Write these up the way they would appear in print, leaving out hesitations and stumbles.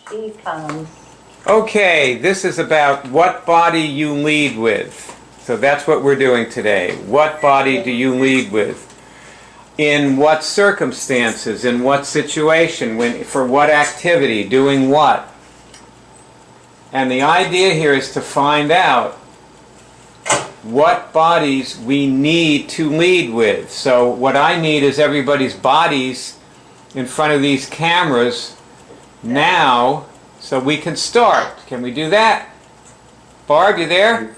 she comes. Okay, this is about what body you lead with. So that's what we're doing today. What body do you lead with? In what circumstances? In what situation? For what activity? Doing what? And the idea here is to find out what bodies we need to lead with. So what I need is everybody's bodies in front of these cameras now, so we can start. Can we do that? Barb, you there?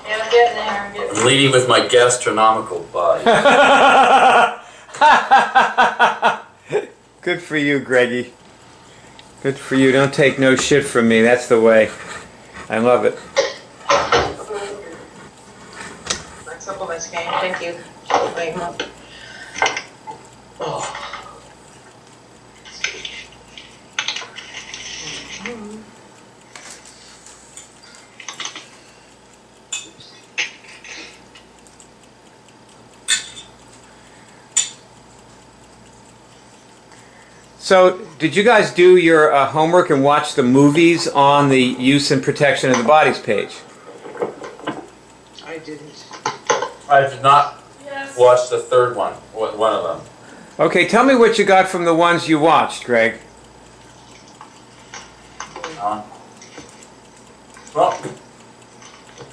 Yeah, I'm getting there. I'm leading with my gastronomical body. Good for you, Greggy. Good for you. Don't take no shit from me. That's the way. I love it. Supplements came. Thank you. Oh. So, did you guys do your homework and watch the movies on the use and protection of the bodies page? I didn't. I did not watch the third one of them. Okay, tell me what you got from the ones you watched, Greg. Well,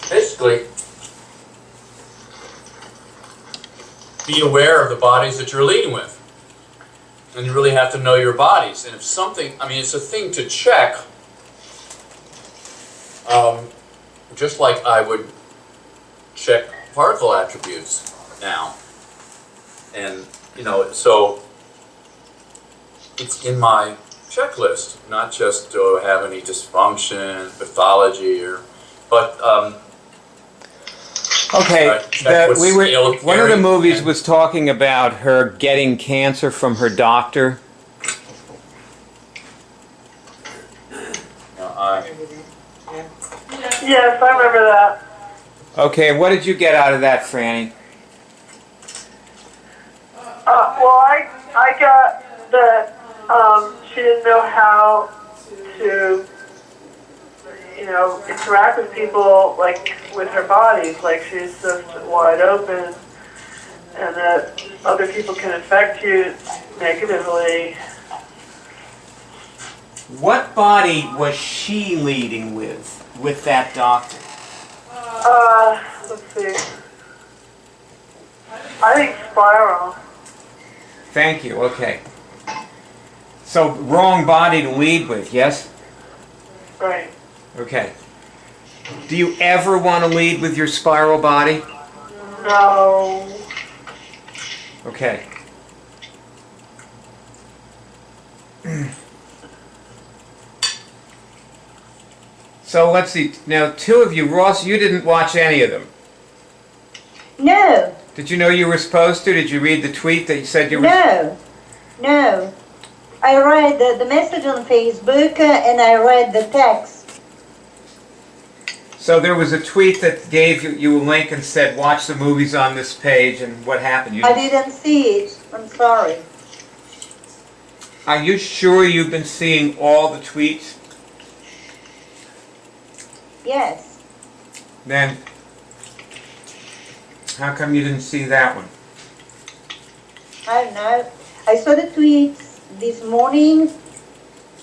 basically, be aware of the bodies that you're leading with. And you really have to know your bodies. And if something, I mean, it's a thing to check, just like I would check particle attributes now. And, you know, so it's in my checklist, not just to have any dysfunction, pathology, but okay, one of the movies and, was talking about her getting cancer from her doctor. Yes, I remember that. Okay, what did you get out of that, Franny? Well, I got that she didn't know how to, you know, interact with people, like, with her bodies. Like, she's just wide open, and that other people can affect you negatively. What body was she leading with that doctor? Let's see. I think spiral. Thank you, okay. So, wrong body to lead with, yes? Right. Okay. Do you ever want to lead with your spiral body? No. Okay. So let's see. Now, two of you, Ross, you didn't watch any of them. No. Did you know you were supposed to? Did you read the tweet that you said you were? No. No. I read the message on Facebook and I read the text. So there was a tweet that gave you a link and said, watch the movies on this page, and what happened? I didn't see it. I'm sorry. Are you sure you've been seeing all the tweets? Yes. Then, how come you didn't see that one? I don't know. I saw the tweets this morning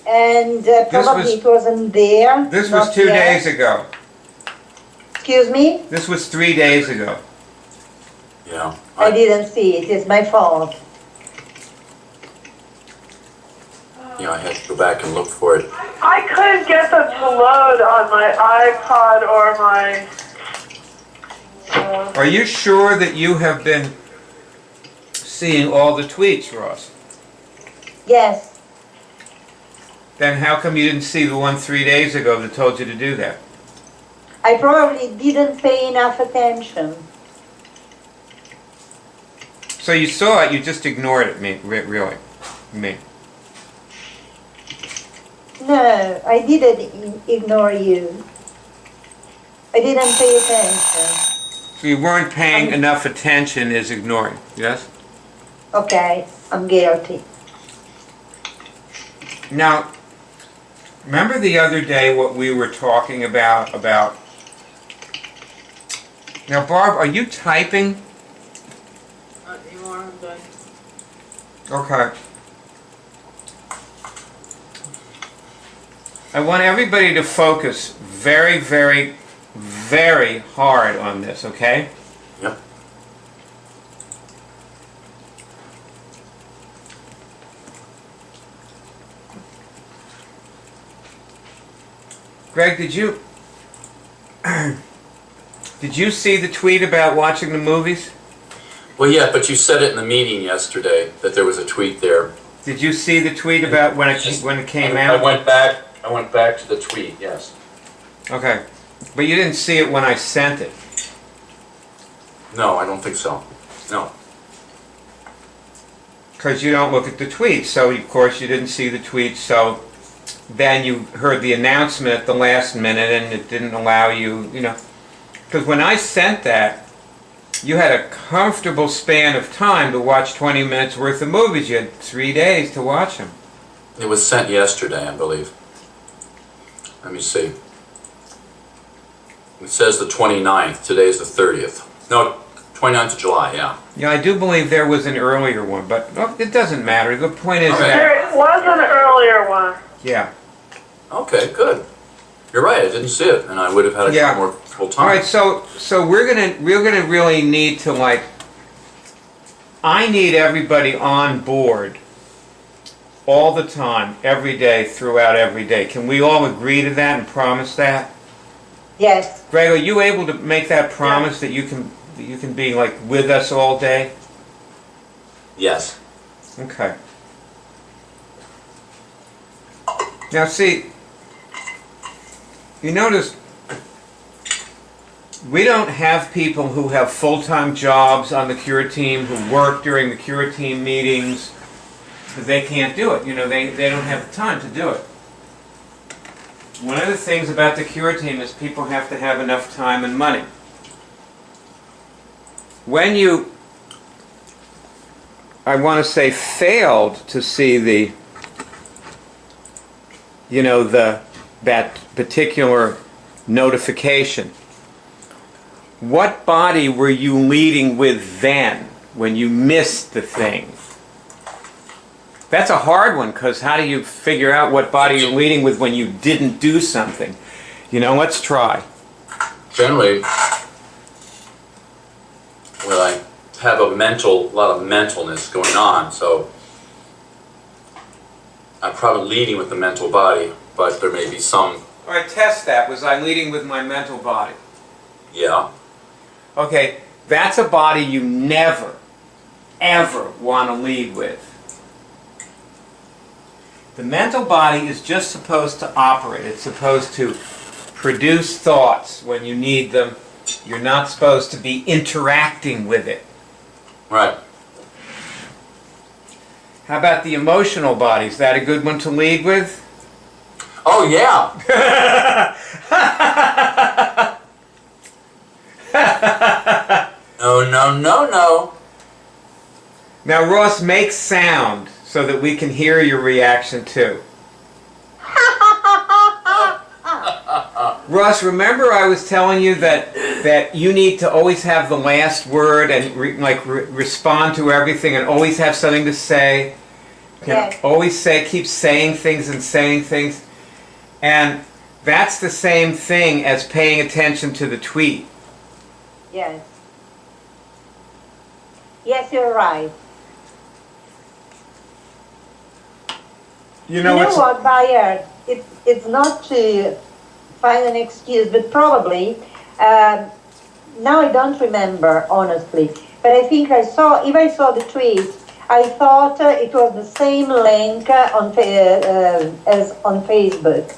and probably it wasn't there. This was 2 days ago. Excuse me? This was 3 days ago. yeah, I didn't see it. It's my fault. I had to go back and look for it. I couldn't get them to load on my iPod or my... Are you sure that you have been seeing all the tweets, Ross? Yes. Then how come you didn't see the one 3 days ago that told you to do that? I probably didn't pay enough attention. So you saw it, you just ignored it, really? Me. No, I didn't ignore you. I didn't pay attention. So you weren't paying enough attention is ignoring, yes? Okay, I'm guilty. Now, Remember the other day what we were talking about? Now, Barb, are you typing? Not anymore, I'm done. Okay. I want everybody to focus very, very, very hard on this, okay? Yep. Greg, did you see the tweet about watching the movies? Well, yeah, but you said it in the meeting yesterday that there was a tweet there. Did you see the tweet about when it came out? I went back to the tweet. Yes. Okay, but you didn't see it when I sent it. No, I don't think so. No. Because you don't look at the tweets, so of course you didn't see the tweets, so then you heard the announcement at the last minute and it didn't allow you, because when I sent that, you had a comfortable span of time to watch 20 minutes worth of movies. You had 3 days to watch them. It was sent yesterday, I believe. Let me see. It says the 29th. Today's the 30th. No, 29th of July, yeah. Yeah, I do believe there was an earlier one, but it doesn't matter. The point is Okay. that... There was an earlier one. Yeah. Okay, good. You're right, I didn't see it, and I would have had a Yeah. more full All time. right, so we're gonna really need to, like, I need everybody on board all the time, every day, throughout every day. Can we all agree to that and promise that? Yes. Greg, are you able to make that promise that you can be, like, with us all day? Yes. Okay. Now see, you notice we don't have people who have full-time jobs on the Cure team who work during the Cure team meetings because they can't do it. They don't have the time to do it. One of the things about the Cure team is people have to have enough time and money. When you, I want to say, failed to see that particular notification, what body were you leading with then when you missed the thing? That's a hard one, because how do you figure out what body you're leading with when you didn't do something? Let's try. Generally, well, I have a lot of mentalness going on, so I'm probably leading with the mental body, but there may be some, All right, test that. Was I leading with my mental body? yeah. Okay, that's a body you never, ever want to lead with. The mental body is just supposed to operate. It's supposed to produce thoughts when you need them. You're not supposed to be interacting with it. Right. How about the emotional body? Is that a good one to lead with? Oh, yeah. No, no, no, no. Now, Ross, make sound so that we can hear your reaction too. Ross, remember I was telling you that you need to always have the last word and respond to everything and always have something to say. Yes. Always keep saying things and saying things. And that's the same thing as paying attention to the tweet. Yes. Yes, you're right. You know what, Bayard? It's not to find an excuse, but probably, now I don't remember, honestly, but I think if I saw the tweet, I thought it was the same link as on Facebook.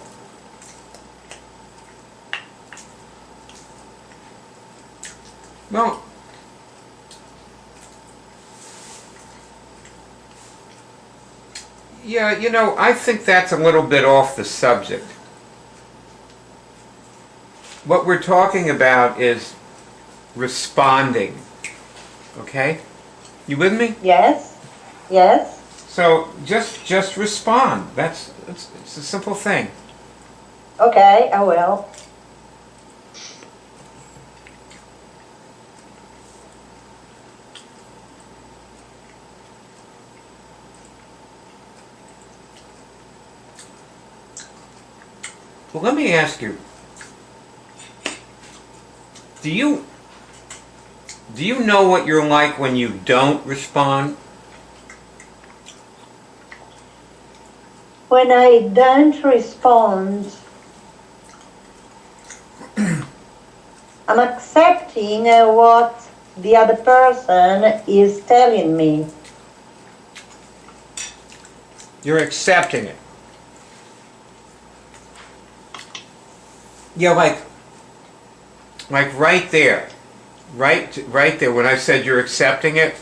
Well, yeah, I think that's a little bit off the subject. What we're talking about is responding. Okay? You with me? Yes, yes. So just respond. It's a simple thing. Okay, I will. Well, let me ask you. Do you know what you're like when you don't respond? When I don't respond, I'm accepting what the other person is telling me. You're accepting it. Yeah, like right there. Right there when I said you're accepting it.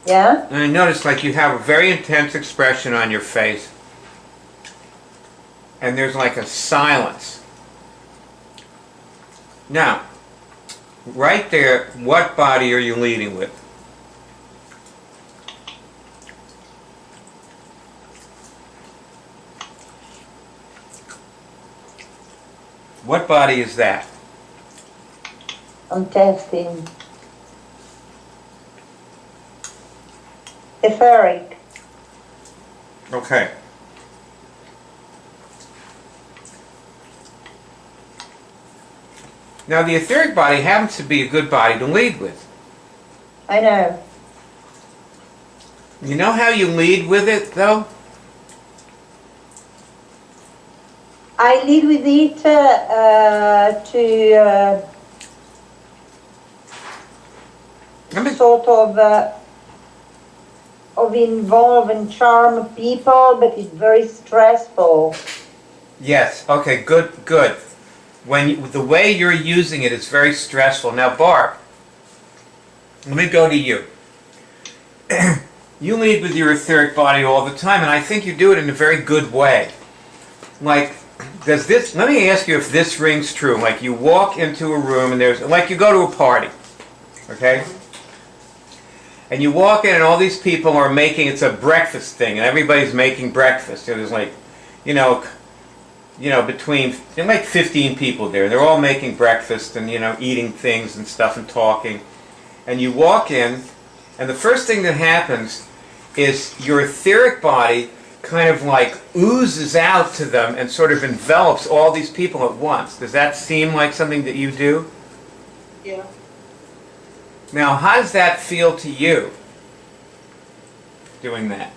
Yeah? And I noticed like you have a very intense expression on your face. And there's like a silence. Now, right there, what body are you leading with? What body is that? I'm testing. Etheric. Okay. Now the etheric body happens to be a good body to lead with. I know. You know how you lead with it though? I lead with it to sort of involve and charm people, but it's very stressful. Yes. Okay. Good. Good. The way you're using it is very stressful. Now, Barb, let me go to you. You lead with your etheric body all the time, and I think you do it in a very good way. Like, does this? Let me ask you if this rings true. Like, you walk into a room and like you go to a party, okay? And you walk in and all these people are making, it's a breakfast thing, and everybody's making breakfast. There's like, between like 15 people there. They're all making breakfast and, eating things and stuff and talking. And you walk in, and the first thing that happens is your etheric body kind of like oozes out to them and sort of envelops all these people at once. Does that seem like something that you do? Yeah. Now, how does that feel to you, doing that?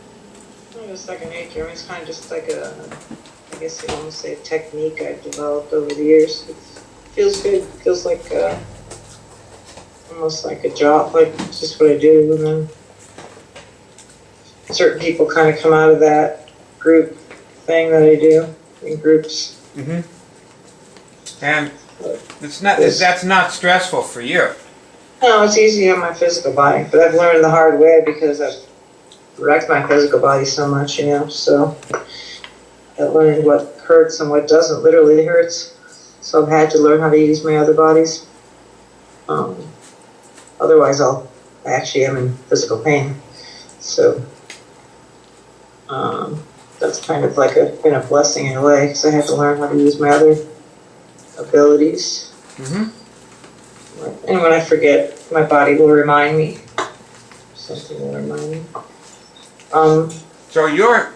It's second nature. I mean, it's kind of just like I guess you want to say a technique I've developed over the years. It feels good. It feels like almost like a job, like it's just what I do. And then certain people kind of come out of that group thing that I do in groups. Mm-hmm. And that's not stressful for you. No, it's easy on my physical body, but I've learned the hard way because I've wrecked my physical body so much, so I learned what hurts and what doesn't literally hurts. So I've had to learn how to use my other bodies. Otherwise, I actually am in physical pain. So that's kind of like been a blessing in a way because I had to learn how to use my other abilities. Mm-hmm. And when I forget, my body will remind me. Something will remind me. So you're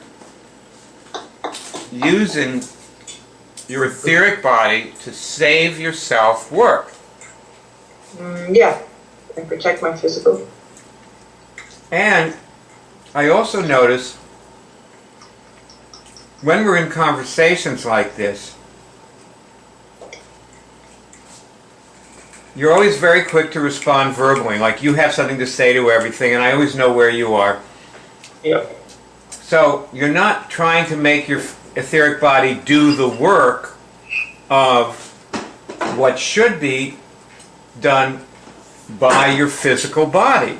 using your etheric body to save yourself work. Yeah, and protect my physical. And I also notice when we're in conversations like this, you're always very quick to respond verbally, like you have something to say to everything, and I always know where you are. Yep. So you're not trying to make your etheric body do the work of what should be done by your physical body.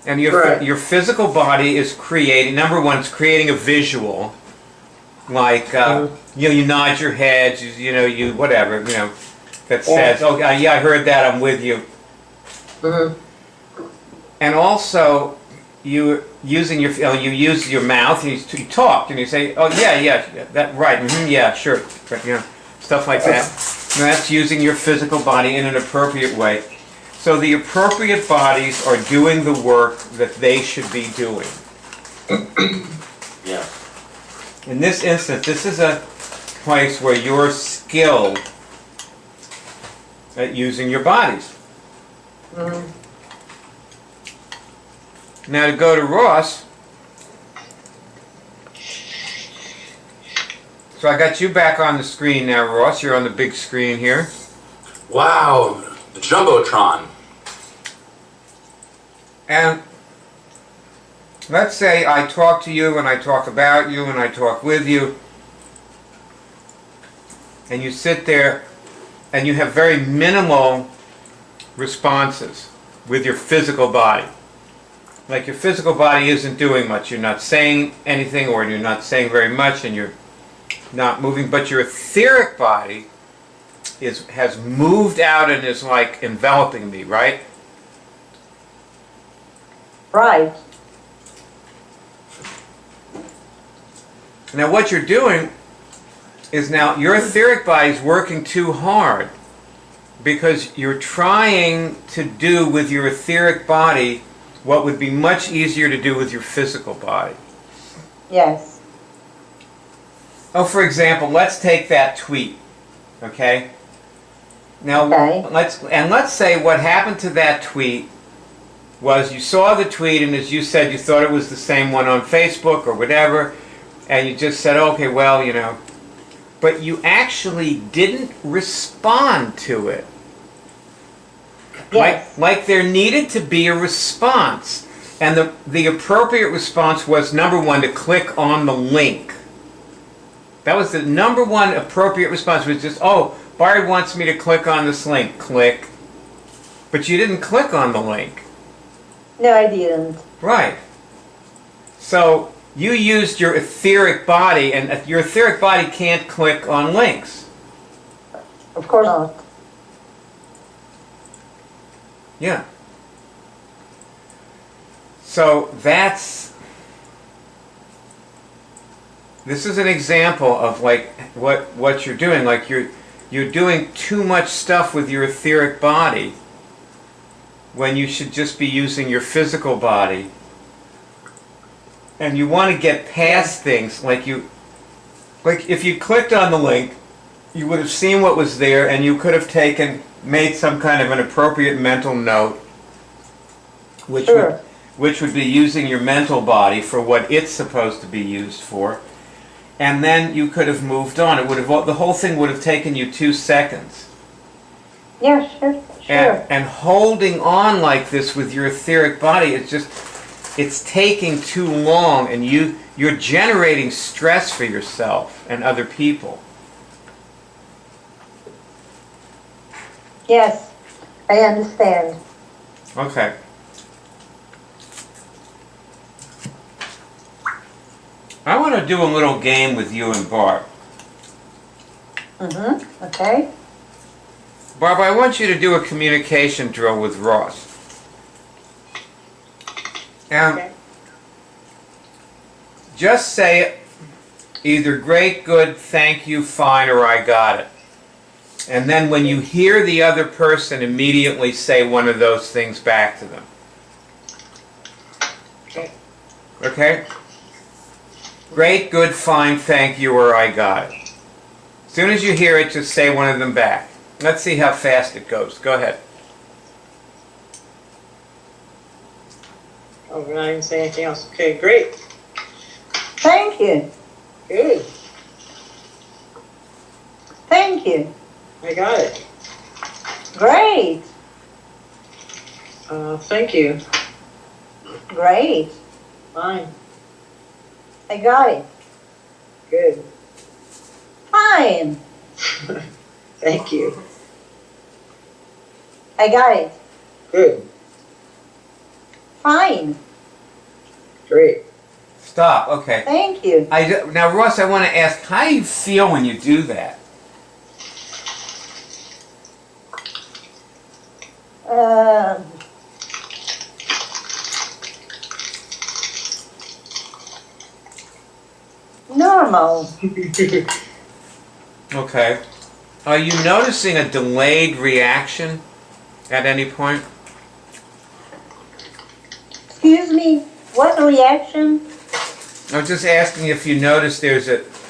And your physical body is creating, number one, it's creating a visual, like, you nod your head, you whatever, that says, oh, yeah, I heard that, I'm with you. Mm-hmm. And also, you using your you use your mouth. You talk and you say, "Oh yeah, that right, yeah, sure," stuff like that. And that's using your physical body in an appropriate way. So the appropriate bodies are doing the work that they should be doing. Yeah. In this instance, this is a place where you're skilled at using your bodies. Now to go to Ross. So I got you back on the screen now, Ross. You're on the big screen here. Wow, the Jumbotron. And let's say I talk to you and I talk about you and I talk with you. And you sit there and you have very minimal responses with your physical body. Like your physical body isn't doing much. You're not saying anything, or you're not saying very much, and you're not moving. But your etheric body has moved out and is like enveloping me, right? Right. Now what you're doing is now your etheric body is working too hard because you're trying to do with your etheric body what would be much easier to do with your physical body. Yes. Oh, for example, let's take that tweet, okay? Now, Okay. let's say what happened to that tweet was you saw the tweet, and as you said, you thought it was the same one on Facebook or whatever, and you just said, okay, well, but you actually didn't respond to it. Yes. Like there needed to be a response. And the appropriate response was, number one, to click on the link. That was the number one appropriate response, was just, oh, Barry wants me to click on this link. Click. But you didn't click on the link. No, I didn't. Right. So you used your etheric body, and your etheric body can't click on links. Of course not. Yeah. So this is an example of like what you're doing. Like you're doing too much stuff with your etheric body when you should just be using your physical body. And you want to get past things like if you clicked on the link, you would have seen what was there, and you could have made some kind of an appropriate mental note, which Sure. which would be using your mental body for what it's supposed to be used for, and then you could have moved on. The whole thing would have taken you 2 seconds. Yeah, sure. And holding on like this with your etheric body, it's taking too long, and you're generating stress for yourself and other people. Yes, I understand. Okay. I want to do a little game with you and Barb. Mm-hmm. Okay. Barb, I want you to do a communication drill with Ross. And Okay. just say either great, good, thank you, fine, or I got it. And then when you hear the other person, immediately say one of those things back to them. Okay. Okay? Great, good, fine, thank you, or I got it. As soon as you hear it, just say one of them back. Let's see how fast it goes. Go ahead. Oh, we're not even saying anything else. Okay, great. Thank you. Good. Thank you. I got it. Great. Thank you. Great. Fine. I got it. Good. Fine. Thank you. I got it. Good. Fine. Great. Stop. Okay. Thank you. Now, Ross, I want to ask, how do you feel when you do that? normal. Okay. Are you noticing a delayed reaction at any point? Excuse me, what reaction? I'm just asking if you notice there's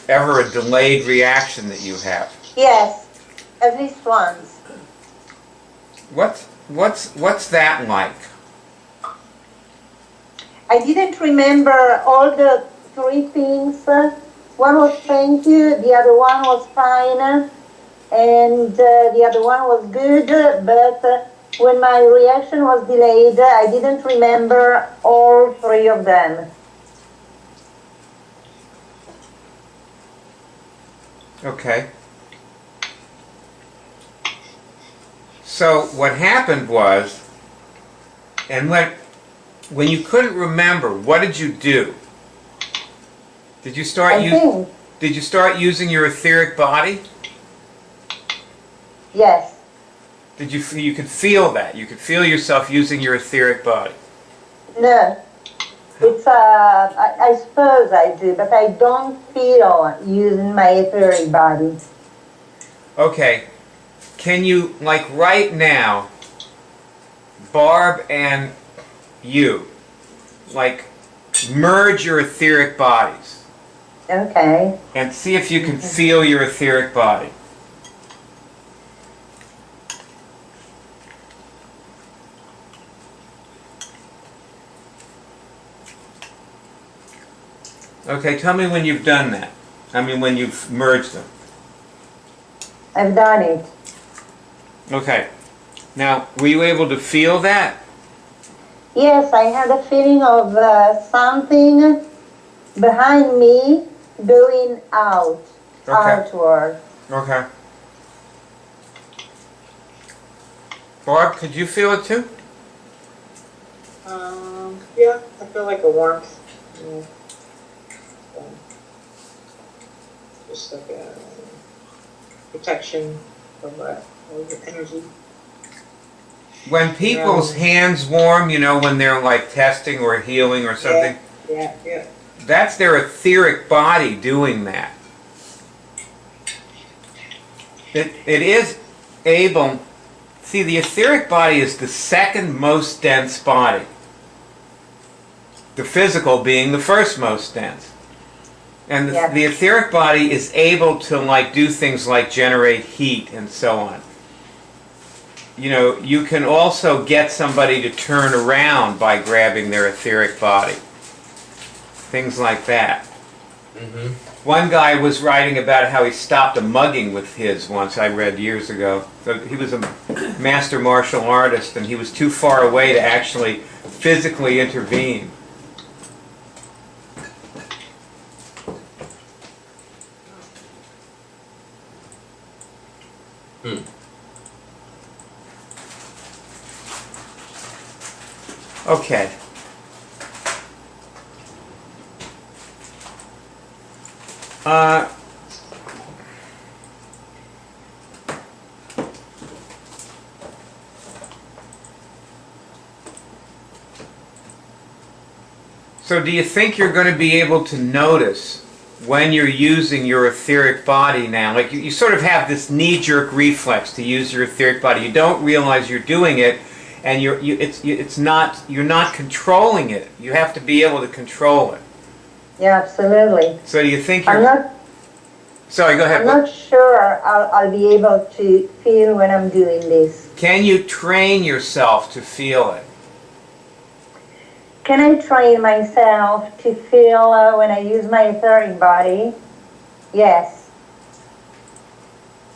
ever a delayed reaction that you have. Yes, at least once. What's that like? I didn't remember all the three things. One was thank you, the other one was fine, and the other one was good, but when my reaction was delayed, I didn't remember all three of them. Okay. So what happened was, and when you couldn't remember, what did you do? Did you start Did you start using your etheric body? Yes. Did you could feel that? You could feel yourself using your etheric body. No. It's I suppose I do, but I don't feel using my etheric body. Okay. Can you, like right now, Barb and you, like merge your etheric bodies Okay. and see if you can feel your etheric body. Okay, tell me when you've done that. I mean, when you've merged them. I've done it. Okay. Now, were you able to feel that? Yes, I had a feeling of something behind me going out, outward. Okay. Barb, could you feel it too? Yeah, I feel like a warmth. Yeah. Just like a protection of energy. When people's hands warm, you know, when they're like testing or healing or something, Yeah. that's their etheric body doing that. It is able, see, the etheric body is the second most dense body. The physical being the first most dense. And the etheric body is able to like do things like generate heat and so on. You know, you can also get somebody to turn around by grabbing their etheric body. Things like that. Mm-hmm. One guy was writing about how he stopped a mugging with his once, I read years ago. So he was a master martial artist and he was too far away to actually physically intervene. Hmm. Okay. So do you think you're going to be able to notice when you're using your etheric body now? Like you sort of have this knee-jerk reflex to use your etheric body. You don't realize you're doing it, and you're not controlling it. You have to be able to control it. Yeah, absolutely. So do you think I'm you're... not. Sorry, go ahead. I'm not sure I'll be able to feel when I'm doing this. Can you train yourself to feel it? Can I train myself to feel when I use my etheric body? Yes.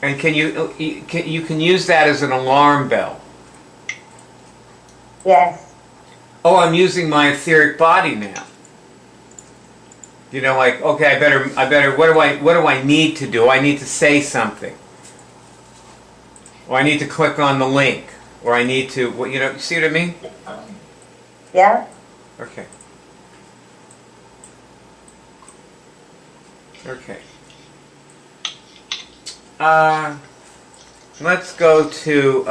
And can you can use that as an alarm bell? Yes. Oh, I'm using my etheric body now. You know, like, okay, I better. What do I need to do? I need to say something, or I need to click on the link, or I need to. You know, you see what I mean? Yeah. Okay. Okay. Let's go to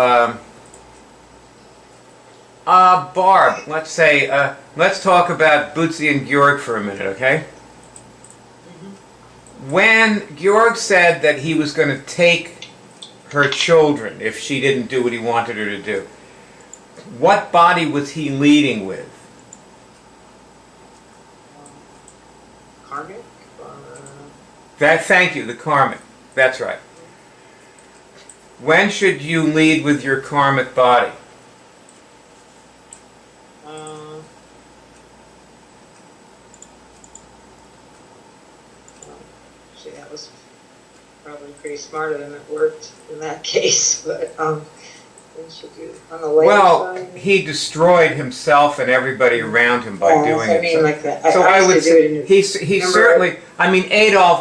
Barb. Let's say let's talk about Bootsy and Georg for a minute, okay? when Georg said that he was going to take her children if she didn't do what he wanted her to do, what body was he leading with? Karmic? Thank you, the karmic. That's right. When should you lead with your karmic body? See, that was probably pretty smart of him. It worked in that case, but what should do on the later Well, side? he destroyed himself and everybody around him by doing I it. mean, like that. So I I used would to do it in say he certainly. I mean,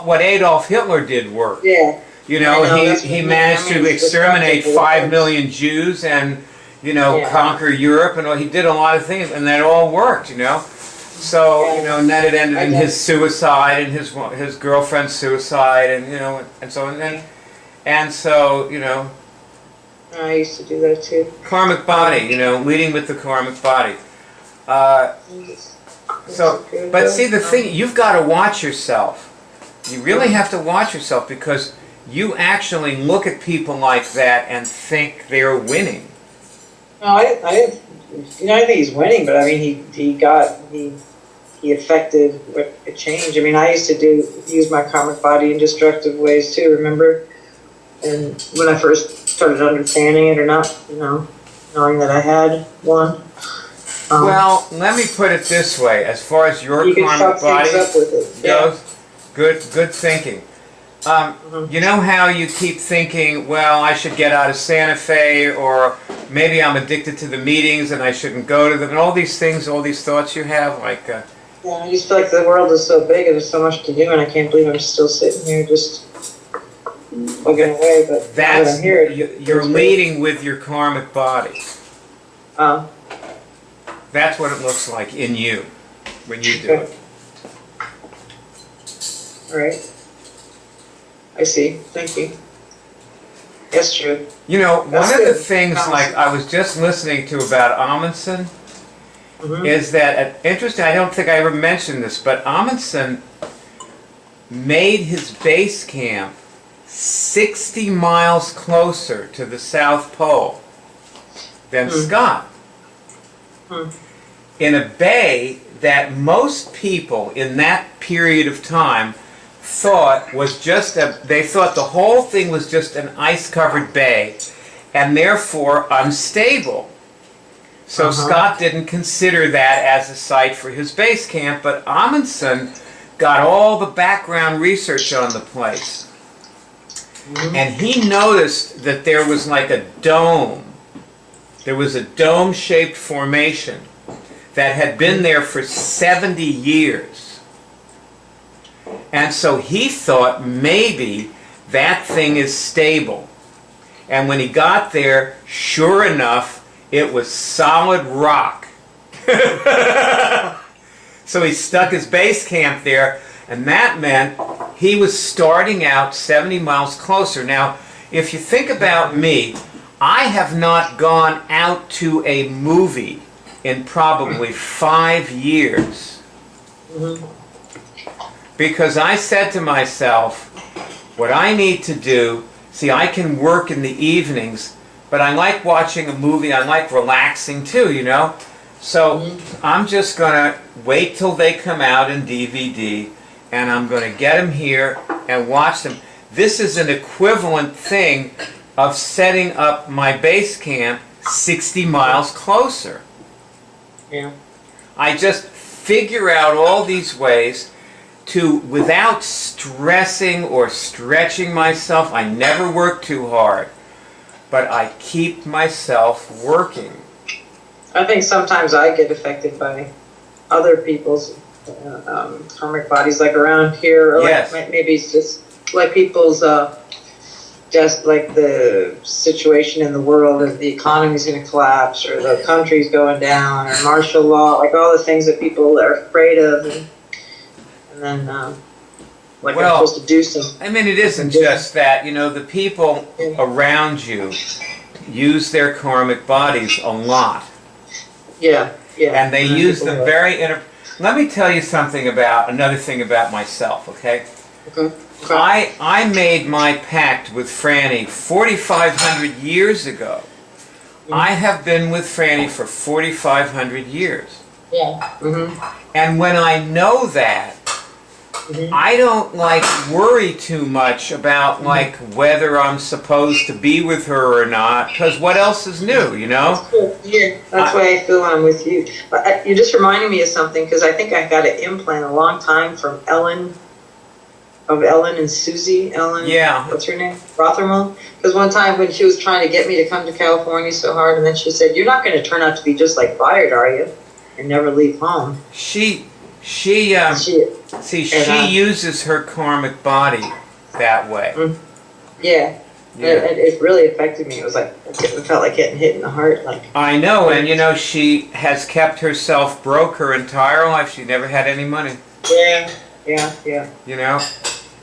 what Adolf Hitler did work. yeah. You I know, know, that's he what managed I mean, to it's exterminate destructive 5 weapons. million Jews and, you know, Yeah. conquer Europe, and he did a lot of things, and that all worked, you know. So, you know, and then it ended in his suicide and his girlfriend's suicide, and, you know, and so, you know, I used to do that too. karmic body, you know, leading with the karmic body. So, but see, the thing, you've got to watch yourself. You really have to watch yourself, because you actually look at people like that and think they're winning. No, I think he's winning, but I mean, he affected a change. I mean, I used to use my karmic body in destructive ways too. Remember, and when I first started understanding it, or not, you know, knowing that I had one. Well, let me put it this way: as far as your you can karmic fuck body things up with it. goes, good thinking. You know how you keep thinking, well, I should get out of Santa Fe, or maybe I'm addicted to the meetings and I shouldn't go to them, and all these things, all these thoughts you have, like. Yeah, I just feel like the world is so big and there's so much to do, and I can't believe I'm still sitting here just plugging away. But now that I'm here, You're leading with your karmic body. That's what it looks like in you when you do it. All right. I see. Thank you. That's true. You know, That's one of the good. things, like I was just listening to about Amundsen, is that, interesting, I don't think I ever mentioned this, but Amundsen made his base camp 60 miles closer to the South Pole than Scott. In a bay that most people in that period of time thought was just they thought the whole thing was just an ice-covered bay, and therefore unstable. So Scott didn't consider that as a site for his base camp, but Amundsen got all the background research on the place. And he noticed that there was like a dome. There was a dome-shaped formation that had been there for 70 years. And so he thought maybe that thing is stable. And when he got there, sure enough, it was solid rock. So he stuck his base camp there, and that meant he was starting out 70 miles closer. Now, if you think about me, I have not gone out to a movie in probably 5 years. Because I said to myself, what I need to do, see, I can work in the evenings, but I like watching a movie, I like relaxing too, you know? So I'm just going to wait till they come out in DVD, and I'm going to get them here and watch them. This is an equivalent thing of setting up my base camp 60 miles closer. Yeah. I just figure out all these ways to, without stressing or stretching myself, I never work too hard, but I keep myself working. I think sometimes I get affected by other people's karmic bodies, like around here, or Yes. like maybe it's just like people's, just like the situation in the world, if the economy's going to collapse, or the country's going down, or martial law, like all the things that people are afraid of, and then like Well, I'm supposed to do some. I mean, it isn't just that, you know, the people around you use their karmic bodies a lot. Yeah, yeah. And they use them very... Let me tell you something about, another thing about myself, okay? Okay. I made my pact with Franny 4,500 years ago. I have been with Franny for 4,500 years. Yeah. And when I know that, I don't like worry too much about like whether I'm supposed to be with her or not, because what else is new, you know? That's cool. Yeah, that's why I feel I'm with you. But you're just reminding me of something, because I think I got an implant a long time from Ellen and Susie. Ellen, Yeah. what's her name? Rothermel. Because one time when she was trying to get me to come to California so hard, and then she said, "You're not going to turn out to be just like Bayard, are you? And never leave home." She uses her karmic body that way. Yeah. Yeah. It really affected me. It was like, it felt like getting hit in the heart. Like, I know, and you know, she has kept herself broke her entire life. She never had any money. yeah. You know,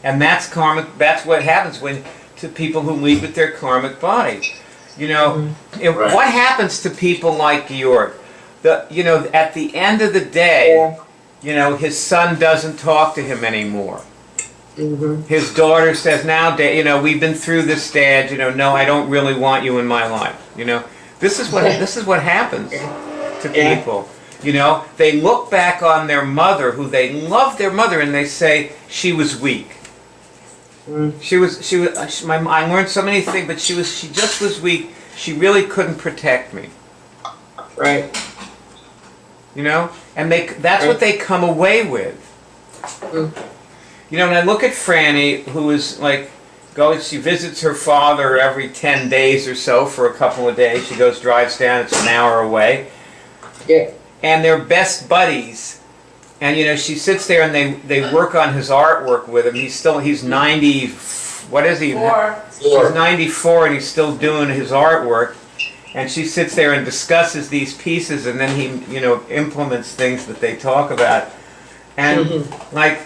and that's karmic. That's what happens to people who lead with their karmic body. You know, Right. what happens to people like Georg? At the end of the day, Yeah. you know, his son doesn't talk to him anymore. Mm-hmm. His daughter says, "Now, Dad, you know, we've been through this, Dad. You know, no, I don't really want you in my life." You know, this is what happens to Yeah. people. You know, they look back on their mother, who they love their mother, and they say she was weak. I learned so many things, but she just was weak. She really couldn't protect me. Right. You know, and that's what they come away with. You know, and I look at Franny, who is like, she visits her father every 10 days or so for a couple of days. She drives down, it's an hour away. Yeah. And they're best buddies. And you know, she sits there and they work on his artwork with him. He's 90, what is he? He's 94 and he's still doing his artwork. And she sits there and discusses these pieces, and then he, you know, implements things that they talk about. And like,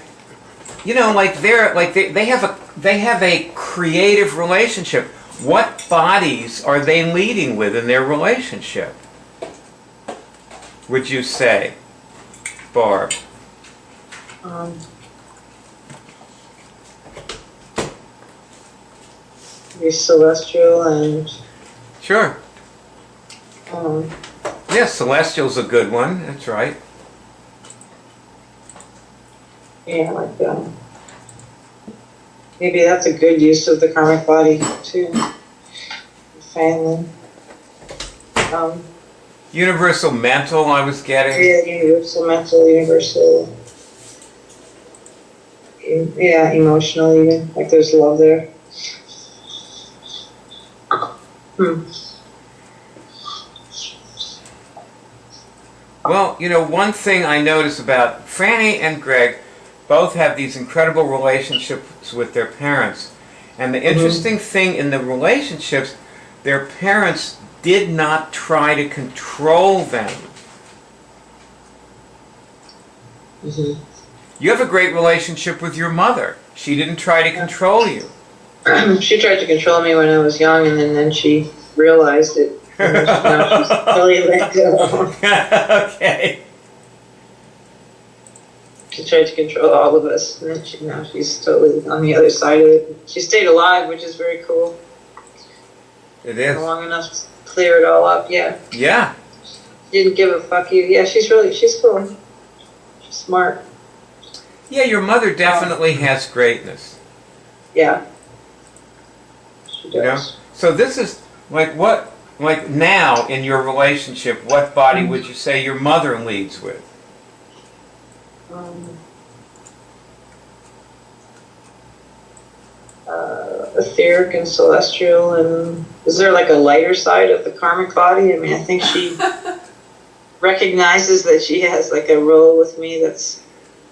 you know, like they have a creative relationship. What bodies are they leading with in their relationship, would you say, Barb? You're celestial and Sure. Yeah, Celestial's a good one. That's right. yeah, like maybe that's a good use of the karmic body too. Family. Universal mental, I was getting. Yeah, universal mental, universal. Yeah, emotional even. Like there's love there. Well, you know, one thing I notice about Franny and Greg, both have these incredible relationships with their parents. And the interesting thing in the relationships, their parents did not try to control them. You have a great relationship with your mother. She didn't try to control you. She tried to control me when I was young, and then she realized it. And now she's totally let go. Okay. She tried to control all of us, and then now she's totally on the other side of it. She stayed alive, which is very cool. It is. Long enough to clear it all up, yeah. Yeah. She didn't give a fuck you. Yeah, she's cool. She's smart. Yeah, your mother definitely has greatness. Yeah. She does. You know? So this is like now in your relationship, what body would you say your mother leads with? Etheric and celestial, and is there like a lighter side of the karmic body? I mean, I think she recognizes that she has like a role with me that's...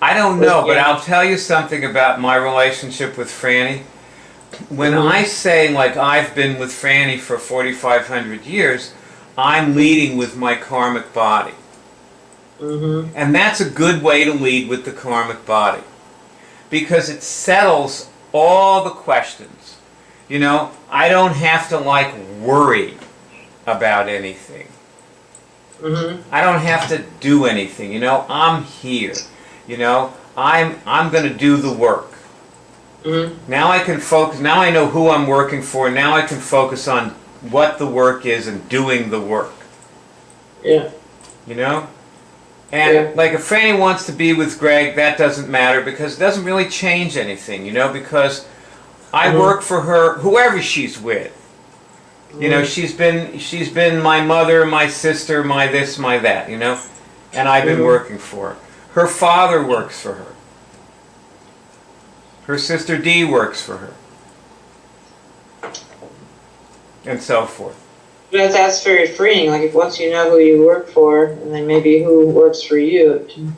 I don't know, but I'll tell you something about my relationship with Franny. When I say, like, I've been with Franny for 4,500 years, I'm leading with my karmic body. And that's a good way to lead with the karmic body, because it settles all the questions. You know, I don't have to, like, worry about anything. I don't have to do anything, you know, I'm here. You know, I'm going to do the work. Mm-hmm. Now I can focus, now I know who I'm working for, now I can focus on what the work is and doing the work. Yeah. You know? And Yeah. like if Franny wants to be with Greg, that doesn't matter because it doesn't really change anything, you know, because I work for her, whoever she's with. You know, she's been my mother, my sister, my this, my that, you know? And I've been working for her. Her father works for her. Her sister Dee works for her. And so forth. But that's very freeing. Like if once you know who you work for, and then maybe who works for you, it can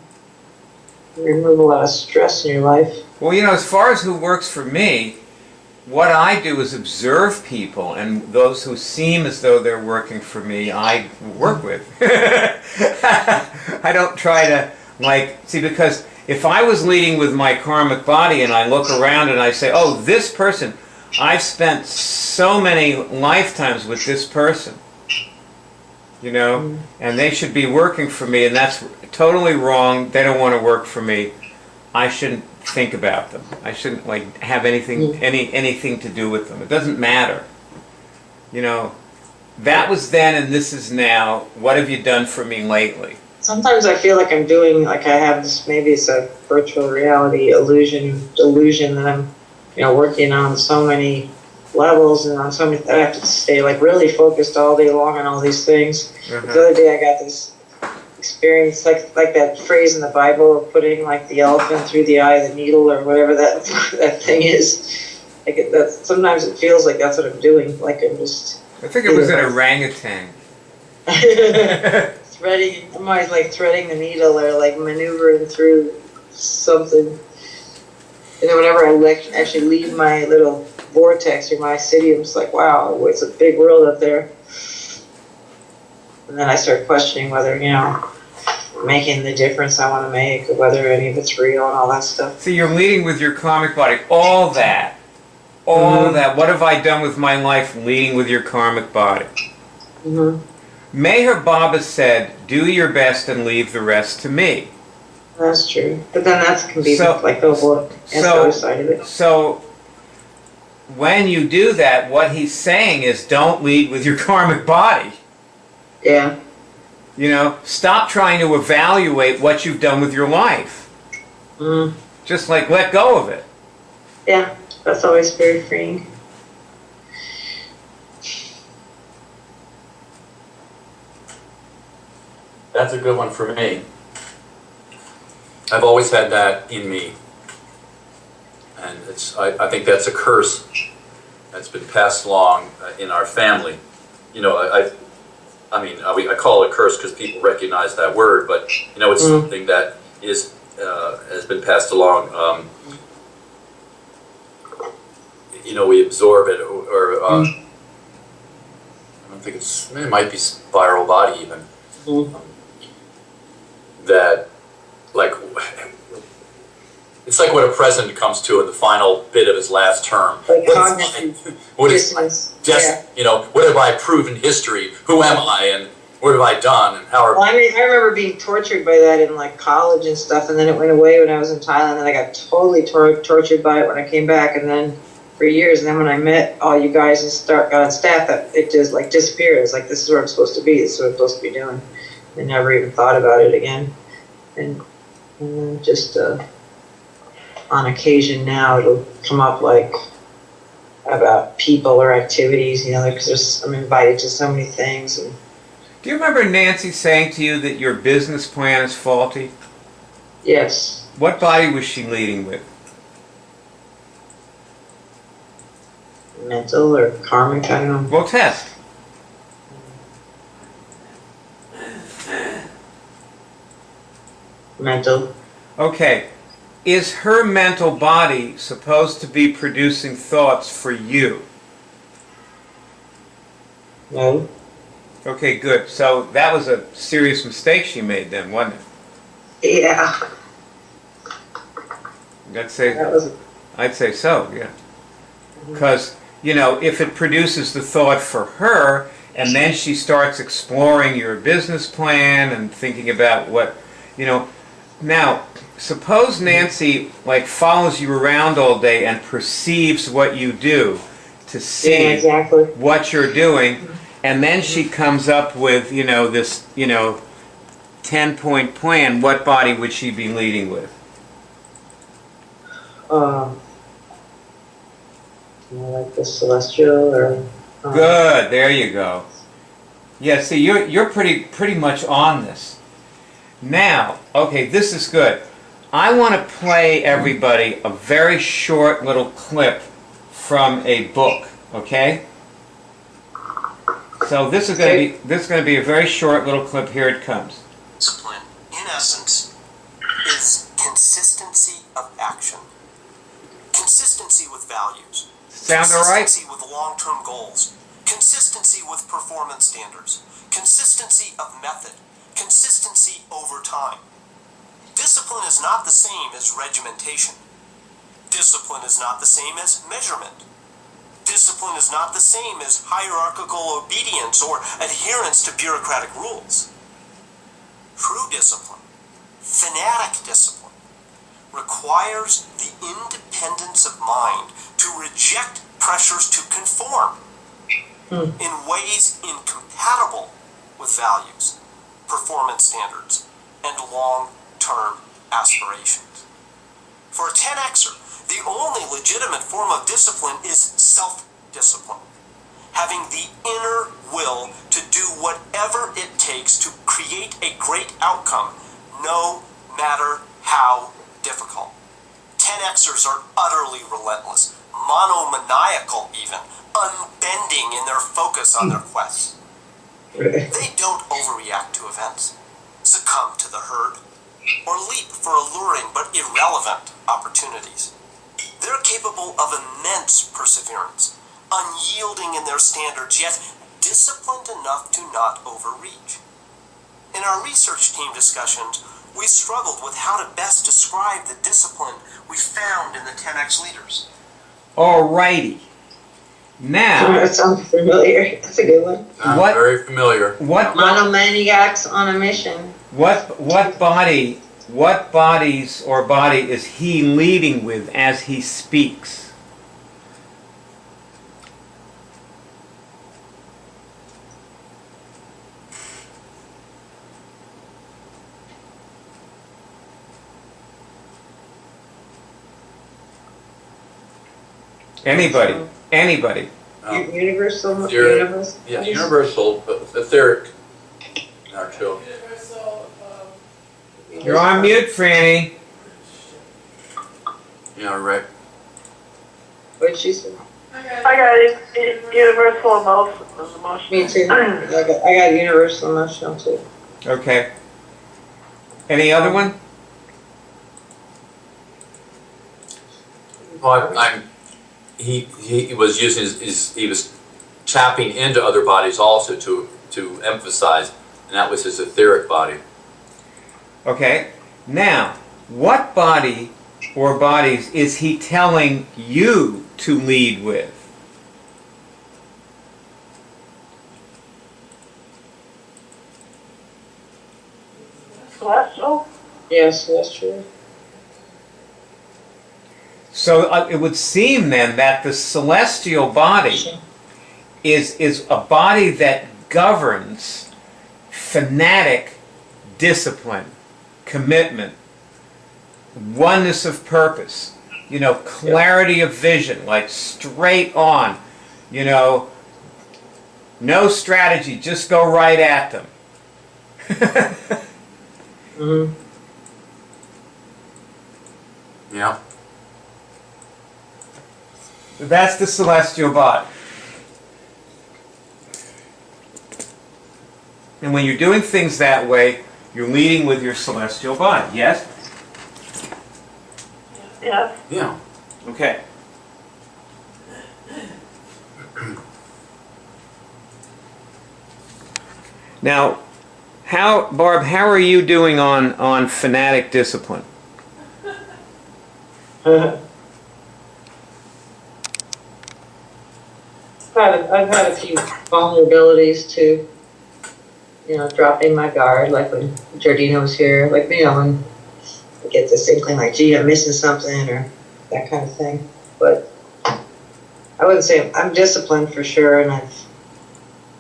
remove a lot of stress in your life. Well, you know, as far as who works for me, what I do is observe people, and those who seem as though they're working for me, I work with. I don't try to, like, see, because if I was leading with my karmic body and I look around and I say, oh, this person, I've spent so many lifetimes with this person, you know, and they should be working for me, and that's totally wrong. They don't want to work for me. I shouldn't think about them. I shouldn't like have anything anything to do with them. It doesn't matter. You know, that was then and this is now. What have you done for me lately? Sometimes I feel like I'm doing, like I have this, maybe it's a virtual reality delusion that I'm, you know, working on so many levels and on so many, I have to stay like really focused all day long on all these things. The other day I got this experience, like that phrase in the Bible of putting like the elephant through the eye of the needle or whatever that that thing is. Like that, sometimes it feels like that's what I'm doing. Like I'm just. I think it was an orangutan. Threading, I'm always like threading the needle or like maneuvering through something. And then whenever I actually leave my little vortex or my city, I'm just like, wow, it's a big world up there. And then I start questioning whether, you know, making the difference I want to make, or whether any of it's real and all that stuff. See, you're leading with your karmic body. All that. That. What have I done with my life leading with your karmic body? Meher Baba said, do your best and leave the rest to me. That's true. But then that can be So- like the whole other side of it. So, when you do that, what he's saying is don't lead with your karmic body. Yeah. You know, stop trying to evaluate what you've done with your life. Just like let go of it. Yeah. That's always very freeing. That's a good one for me. I've always had that in me. And I think that's a curse that's been passed along in our family. You know, I mean, I call it a curse because people recognize that word, but, you know, it's something that has been passed along. You know, we absorb it, or I don't think it might be spiral body even. That, like, it's like when a president comes to in the final bit of his last term. Like What is you know, what have I proven history? Who am I, and what have I done, and how are? Well, I mean, I remember being tortured by that in like college and stuff, and then it went away when I was in Thailand, and I got totally tortured by it when I came back, and then for years, and then when I met all you guys and got on staff, that it just like disappeared. It was like, this is where I'm supposed to be. This is what I'm supposed to be doing. I never even thought about it again, and then just on occasion now it'll come up like about people or activities, you know, because I'm invited to so many things. And Do you remember Nancy saying to you that your business plan is faulty? yes, What body was she leading with? mental or karmic, I don't know. Well, test. Mental. Okay. Is her mental body supposed to be producing thoughts for you? No. Okay, good. So that was a serious mistake she made then, wasn't it? Yeah. I'd say so, yeah. Because, you know, if it produces the thought for her, and then she starts exploring your business plan and thinking about what, you know, Now, suppose Nancy like follows you around all day and perceives what you do to see Yeah, exactly. what you're doing, and then she comes up with, this, 10-point plan. What body would she be leading with? Like the celestial or. Good. There you go. Yeah. See, you're pretty much on this. Now, okay, this is good. I want to play everybody a very short little clip from a book. Okay. So this is going to be a very short little clip. Here it comes. Discipline, in essence, is consistency of action. Consistency with values. Sound all right? Consistency with long-term goals. Consistency with performance standards. Consistency of method. Consistency over time. Discipline is not the same as regimentation. Discipline is not the same as measurement. Discipline is not the same as hierarchical obedience or adherence to bureaucratic rules. True discipline, fanatic discipline, requires the independence of mind to reject pressures to conform in ways incompatible with values, performance standards, and long-term aspirations. For a 10Xer, the only legitimate form of discipline is self-discipline, having the inner will to do whatever it takes to create a great outcome, no matter how difficult. 10Xers are utterly relentless, monomaniacal even, unbending in their focus on their quests. They don't overreact to events, succumb to the herd, or leap for alluring but irrelevant opportunities. They're capable of immense perseverance, unyielding in their standards, yet disciplined enough to not overreach. In our research team discussions, we struggled with how to best describe the discipline we found in the 10X leaders. Alrighty. Now, That sounds familiar. That's a good one. What- Very familiar. what Monomaniacs on a mission. bodies or body is he leading with as he speaks? Anybody. Universal. You're- Universal. Yeah, universal, but etheric. Not true. You're on mute, Franny. Yeah, right. What'd she say? I got it. Universal emotion. Me too. I got universal emotional too. Okay. Any other one? Well, he was using he was tapping into other bodies also to emphasize, and that was his etheric body. Okay. Now, what body or bodies is he telling you to lead with? Celestial? Yes, that's true. So it would seem then that the celestial body is a body that governs fanatic discipline, commitment, oneness of purpose, clarity of vision, like straight on, no strategy, just go right at them. Mm-hmm. Yeah. That's the celestial body. And when you're doing things that way, you're leading with your celestial body. Yes? Yes. Yeah. Okay. Now, Barb, how are you doing on fanatic discipline? I've had a few vulnerabilities to, dropping my guard, like when Giardino was here, like, when get this inkling like, gee, I'm missing something or that kind of thing. But I wouldn't say I'm disciplined for sure, and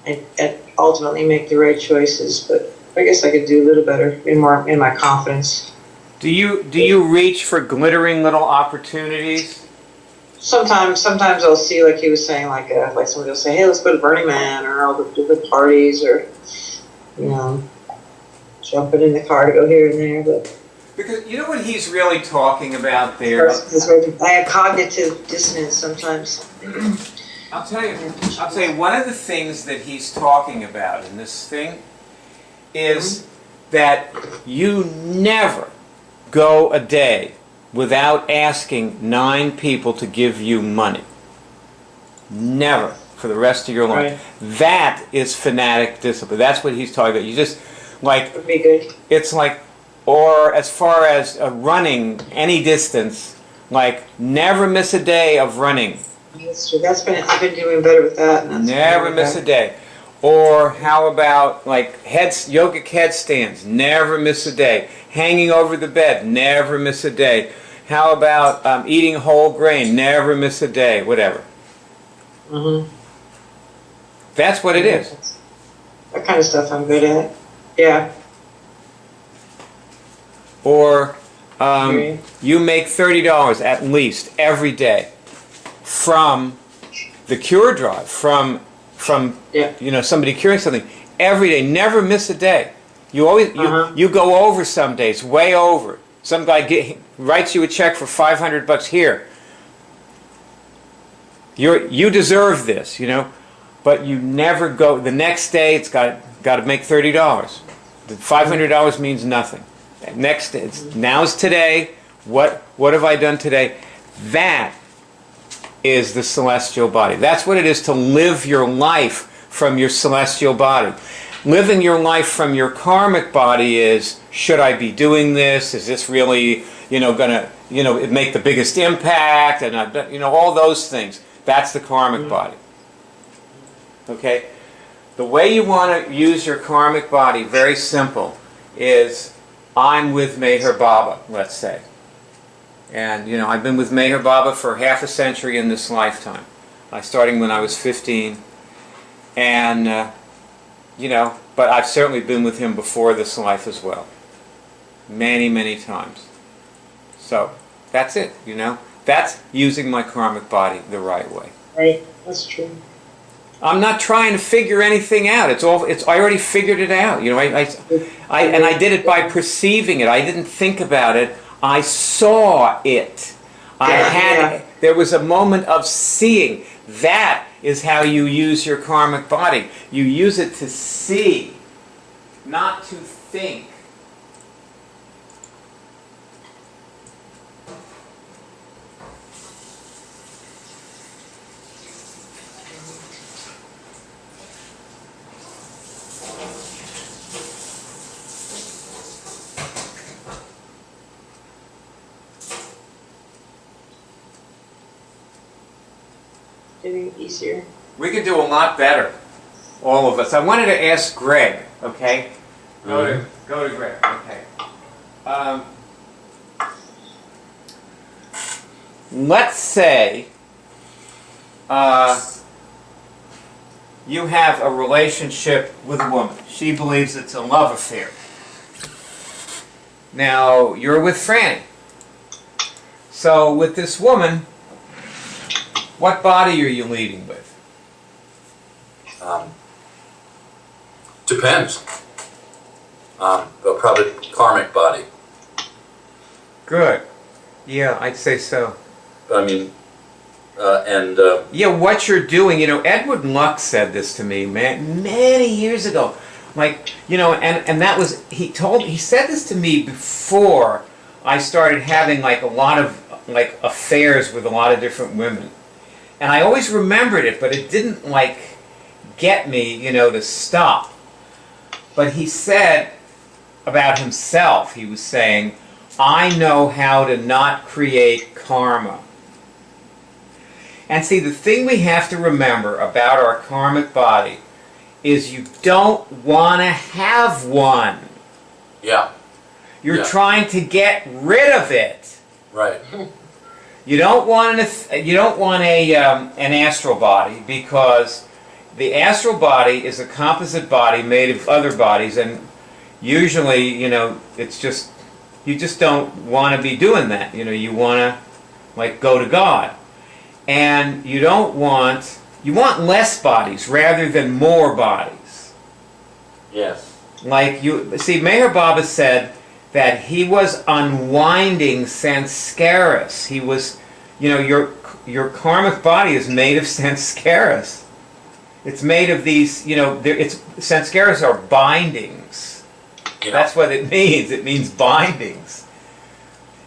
I ultimately make the right choices. But I guess I could do a little better in my confidence. Do you reach for glittering little opportunities? Sometimes I'll see, like he was saying, like somebody will say, hey, let's go to Burning Man or all the different parties, or jumping in the car to go here and there. But Because you know what he's really talking about there? I have cognitive dissonance sometimes. I'll tell you, one of the things that he's talking about in this thing is that you never go a day without asking 9 people to give you money. Never, for the rest of your life. Right. That is fanatic discipline. That's what he's talking about. You just, like, Would be good. it's like, or as far as running any distance, like, never miss a day of running. That's true. I've been doing better with that. And that's Never miss a day. Or how about like yogic headstands? Never miss a day. Hanging over the bed? Never miss a day. How about eating whole grain? Never miss a day. Whatever. Mm-hmm. That's what it is. That kind of stuff I'm good at. Yeah. Or Okay. you make $30 at least every day from the cure drive, from Yeah. somebody curing something every day. Never miss a day. You always you go over some days, way over. Some guy writes you a check for $500 here. You deserve this, but you never go. The next day, it's got to make $30. The $500 means nothing. Next, now's today. What have I done today? That is the celestial body. That's what it is to live your life from your celestial body. Living your life from your karmic body is, should I be doing this? Is this really, gonna, make the biggest impact? And, all those things. That's the karmic body. Okay? The way you want to use your karmic body, very simple, is I'm with Meher Baba, let's say. And, I've been with Meher Baba for half a century in this lifetime. Starting when I was 15. And, but I've certainly been with him before this life as well. Many, many times. So, that's it, That's using my karmic body the right way. Right. That's true. I'm not trying to figure anything out. I already figured it out. I did it by perceiving it. I didn't think about it. I saw it. There was a moment of seeing. That is how you use your karmic body. You use it to see, not to think. Getting easier. We could do a lot better, all of us. I wanted to ask Greg, okay? Go to Greg, okay. Let's say you have a relationship with a woman. She believes it's a love affair. Now, you're with Franny. So, with this woman, what body are you leading with? Depends. But probably karmic body. Good. Yeah, I'd say so. I mean, Yeah, what you're doing, Edward Luck said this to me, man, many years ago. Like, and that was, he said this to me before I started having like a lot of like affairs with a lot of different women. And I always remembered it, but it didn't like get me, to stop. But he said about himself, he was saying, I know how to not create karma. And see, the thing we have to remember about our karmic body is you don't want to have one. yeah. You're Yeah. trying to get rid of it. Right. You don't want an astral body, because the astral body is a composite body made of other bodies, and usually, it's just, you just don't want to be doing that. You want to go to God. And you want less bodies rather than more bodies. Yes. Meher Baba said that he was unwinding sanskaras. He was, your karmic body is made of sanskaras. It's made of these, sanskaras are bindings. Yeah. That's what it means. It means bindings.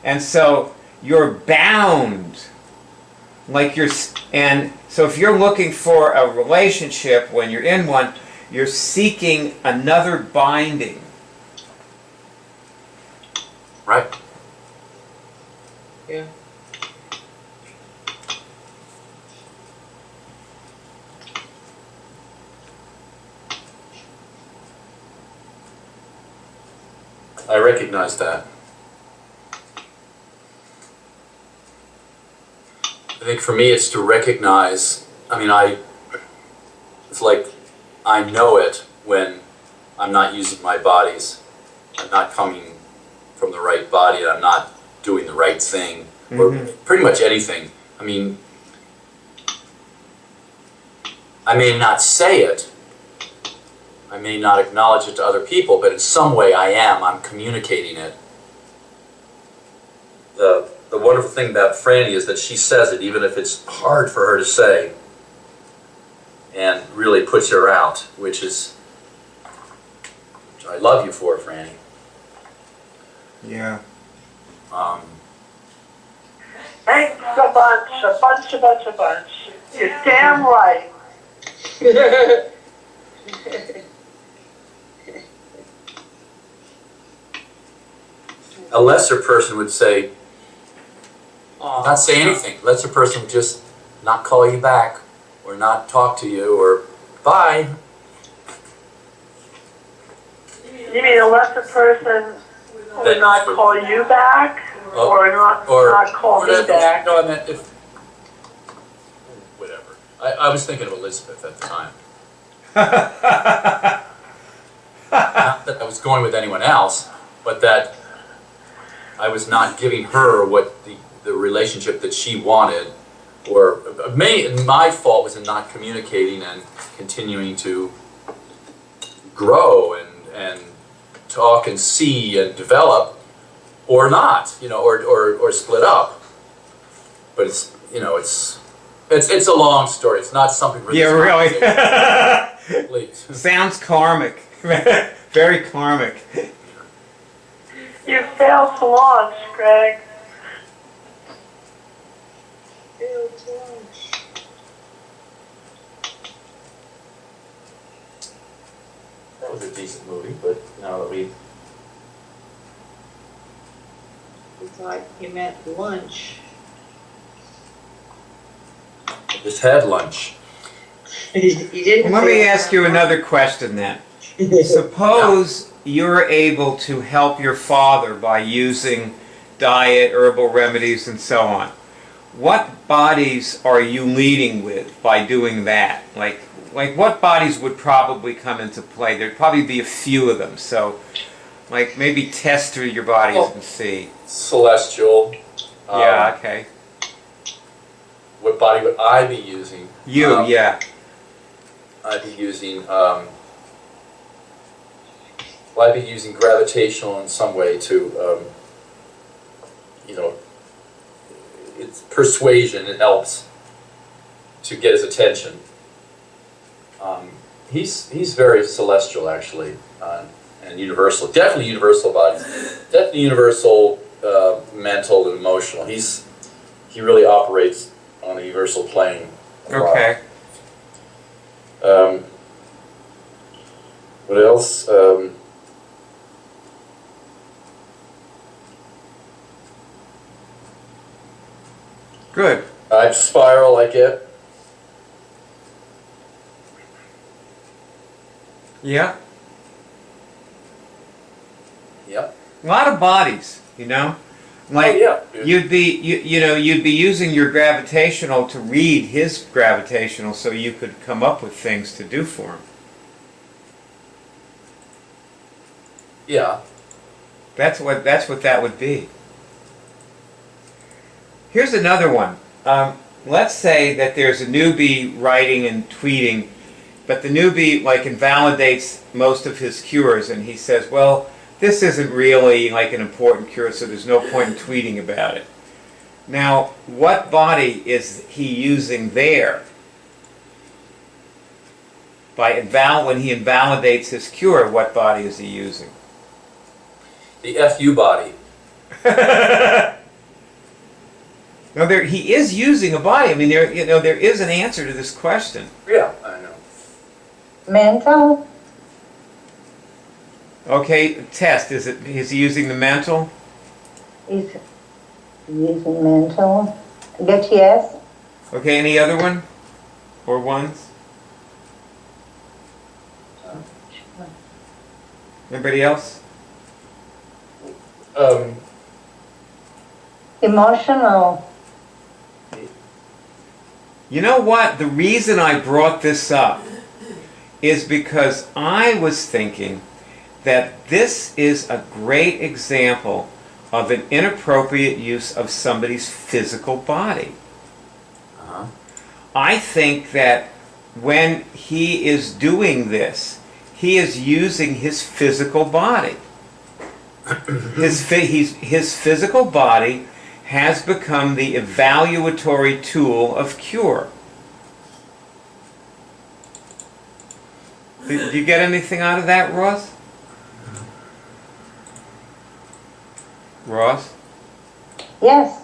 And so you're bound. And so if you're looking for a relationship, when you're in one, you're seeking another binding. Right. Yeah. I recognize that. I think for me it's to recognize, it's like I know it when I'm not using my bodies. I'm not coming from the right body, and I'm not doing the right thing, or pretty much anything. I may not say it, I may not acknowledge it to other people, but in some way I'm communicating it. The wonderful thing about Franny is that she says it even if it's hard for her to say, and really puts her out, which I love you for, Franny. Yeah. Thanks a bunch. You're damn right. A lesser person would say, not say anything. Lesser person would just not call you back, or not talk to you, or bye. You mean a lesser person would not call you back, or not call me back? No, I meant if. Whatever. I was thinking of Elizabeth at the time. Not that I was going with anyone else, but that I was not giving her what the relationship that she wanted, or my fault was in not communicating and continuing to grow and talk and see and develop, or not, or split up. But it's a long story. It's not something for this really. Please. Sounds karmic. Very karmic. You failed to launch, Greg. That was a decent movie, but now that we thought you meant lunch. just had lunch. You didn't. Let me say ask you another question then. Suppose you're able to help your father by using diet, herbal remedies, and so on. What bodies are you leading with by doing that? Like what bodies would probably come into play? There'd probably be a few of them. So, maybe test through your bodies and see. Celestial. Yeah. Okay. What body would I be using? Yeah. I'd be using. I'd be using gravitational in some way to. It's persuasion. It helps to get his attention. He's very celestial, actually, and universal. Definitely universal bodies. Definitely universal mental and emotional. He really operates on a universal plane. Okay. What else? Good. I'd spiral, I get. Yeah. Yep. A lot of bodies, you know? Like, yeah. you'd be, you'd be using your gravitational to read his gravitational so you could come up with things to do for him. Yeah. That's what that would be. Here's another one. Let's say that there's a newbie writing and tweeting, but the newbie like invalidates most of his cures, and he says, well, this isn't really like an important cure, so there's no point in tweeting about it. Now, what body is he using there? When he invalidates his cure, what body is he using? The FU body. No, he is using a body. I mean, there is an answer to this question. Yeah, I know. Mental? Okay, test. Is he using the mental? Is using mental? Get yes? Okay, any other one? Or ones? Anybody else? Emotional? You know what? The reason I brought this up is because I was thinking that this is a great example of an inappropriate use of somebody's physical body. Uh-huh. I think that when he is doing this, he is using his physical body. His physical body has become the evaluatory tool of cure. Did you get anything out of that, Ross? Ross? Yes.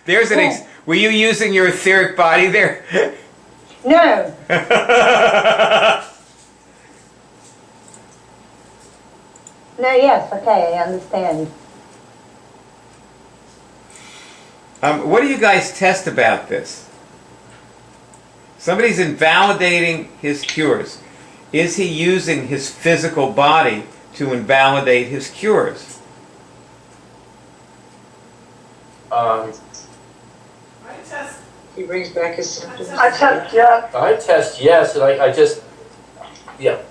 There's an were you using your etheric body there? No. No, yes, okay, I understand. What do you guys test about this? Somebody's invalidating his cures. Is he using his physical body to invalidate his cures? He brings back his symptoms. I test yes. I test yes, and I just, yeah.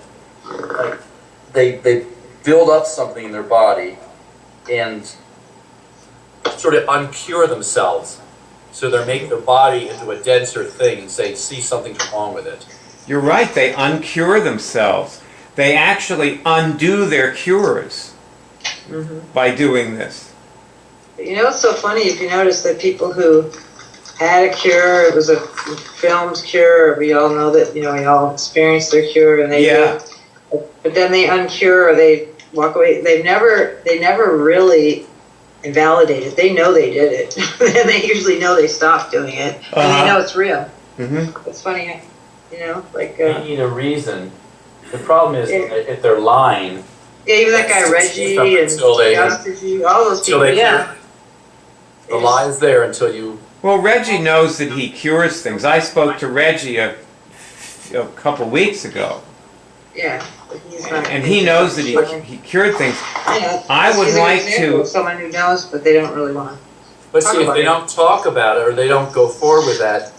Like, they build up something in their body and sort of uncure themselves. So they're making their body into a denser thing and say, see, something's wrong with it. You're right, they uncure themselves. They actually undo their cures by doing this. You know, it's so funny if you notice that people who had a cure, it was a filmed cure, we all know that, we all experienced their cure and they but then they uncure or they walk away. They never really invalidate it. They know they did it. And they usually know they stopped doing it. And they know it's real. It's funny, like... They need a reason. The problem is if they're lying... Yeah, even that guy Reggie and Justice, all those people, The lie is there until you... Well, Reggie knows that he cures things. I spoke to Reggie a couple weeks ago. Yeah. And he knows that he cured things. I would like to... Someone who knows, but they don't really want to. But see, if they don't talk about it or they don't go forward with that,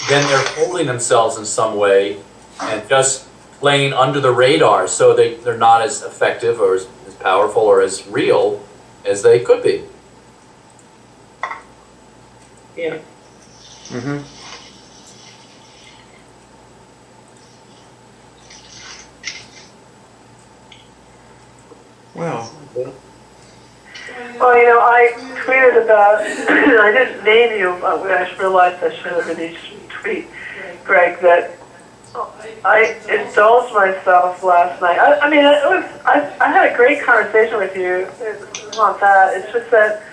then they're holding themselves in some way and just playing under the radar, so they're not as effective or as powerful or as real as they could be. Yeah. Well, I tweeted about, I didn't name you, but I realized I should have in each tweet, Greg, that I indulged myself last night. I had a great conversation with you. It's not that. It's just that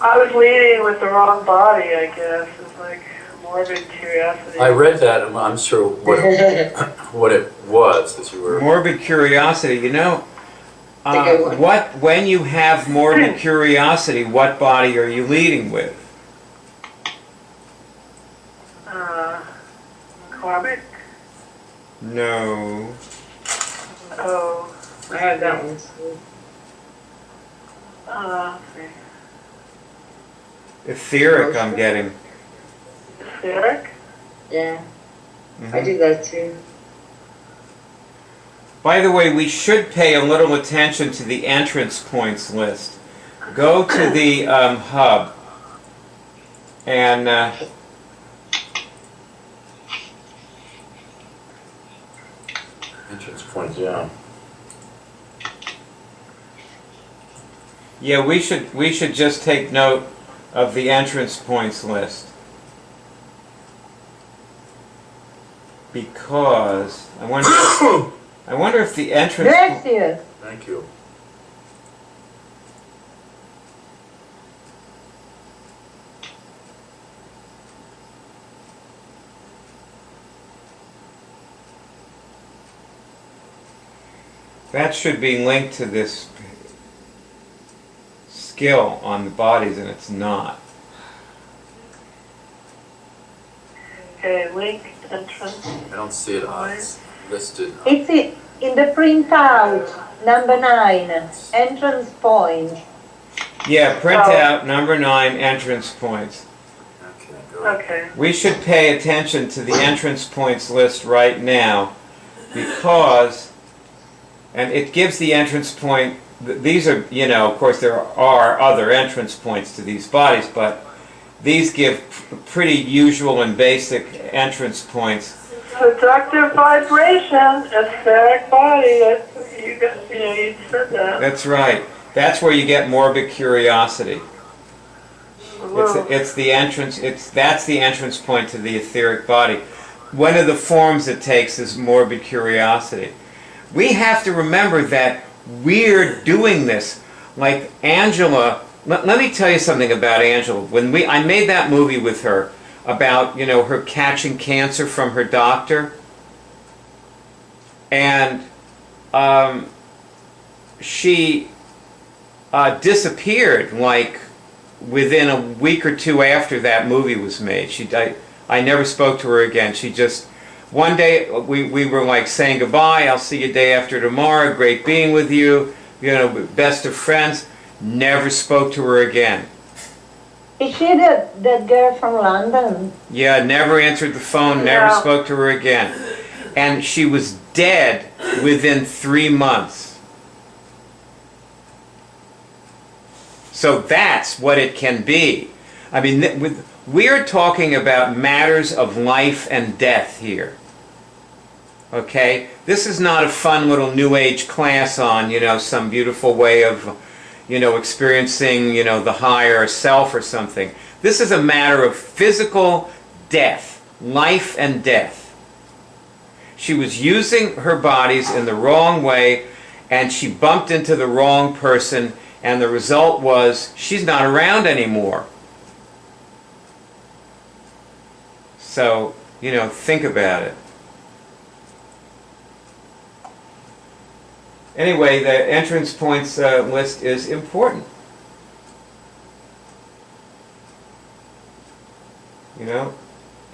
I was leading with the wrong body, I guess. It's like morbid curiosity. I read that, and I'm sure what it was that you were... Morbid curiosity, when you have morbid curiosity, what body are you leading with? Karmic? No. Oh. I had that one too. Etheric, I'm getting. Etheric? Yeah, Mhm. I do that too. By the way, we should pay a little attention to the entrance points list. Go to the hub and Entrance points, yeah. yeah, we should just take note of the entrance points list. Because I wonder if the entrance Bless you. Thank you. that should be linked to this skill on the bodies, and it's not. Okay, link, entrance. I don't see it on, it's listed. It's in the printout, number 9, entrance point. Yeah, print out number 9 entrance points. Okay, go. Okay. We should pay attention to the entrance points list right now because, and it gives the entrance point, these are, you know, of course there are other entrance points to these bodies, but these give pretty usual and basic entrance points. Seductive vibration, etheric body. You said that. That's right. That's where you get morbid curiosity. It's the entrance. That's the entrance point to the etheric body. One of the forms it takes is morbid curiosity. We have to remember that we're doing this. Like Angela. Let me tell you something about Angela. When I made that movie with her about, you know, her catching cancer from her doctor, and she disappeared like within a week or two after that movie was made. I never spoke to her again. She just, one day we were like saying goodbye, I'll see you day after tomorrow, great being with you, you know, best of friends. Never spoke to her again. Is she that girl from London? Yeah, never answered the phone, never Yeah. spoke to her again. And she was dead within 3 months. So that's what it can be. I mean, we're talking about matters of life and death here. Okay? This is not a fun little New Age class on, you know, some beautiful way of, you know, experiencing, you know, the higher self or something. This is a matter of physical death, life and death. She was using her bodies in the wrong way, and she bumped into the wrong person, and the result was she's not around anymore. So, you know, think about it. Anyway, the entrance points list is important. You know?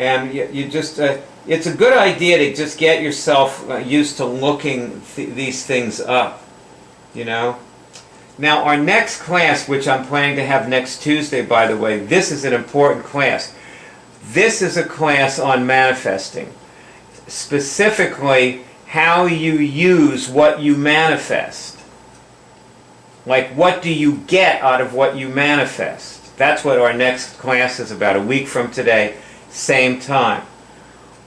And you just, it's a good idea to just get yourself used to looking these things up. You know? Now, our next class, which I'm planning to have next Tuesday, by the way, this is an important class. This is a class on manifesting. Specifically, how you use what you manifest. Like, what do you get out of what you manifest? That's what our next class is about, a week from today, same time.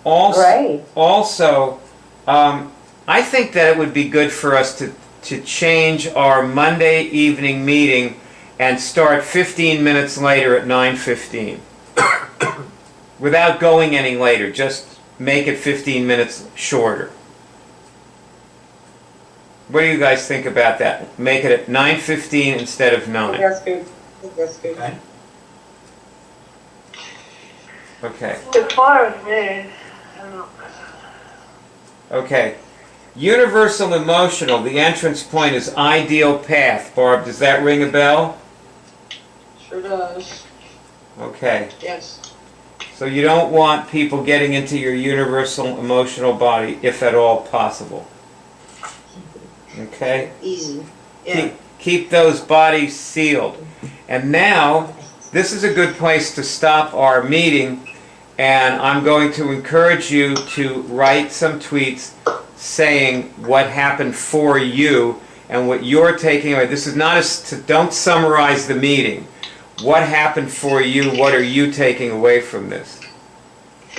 Also, I think that it would be good for us to change our Monday evening meeting and start 15 minutes later at 9:15. Without going any later, just make it 15 minutes shorter. What do you guys think about that? Make it at 9:15 instead of 9. That's good. That's good. Okay. Okay. It's fine with me. Okay. Universal emotional, the entrance point is ideal path. Barb, does that ring a bell? Sure does. Okay. Yes. So you don't want people getting into your universal emotional body, if at all possible. Okay? Easy. Yeah. Keep those bodies sealed. And now, this is a good place to stop our meeting, and I'm going to encourage you to write some tweets saying what happened for you and what you're taking away. This is not don't summarize the meeting. What happened for you? What are you taking away from this?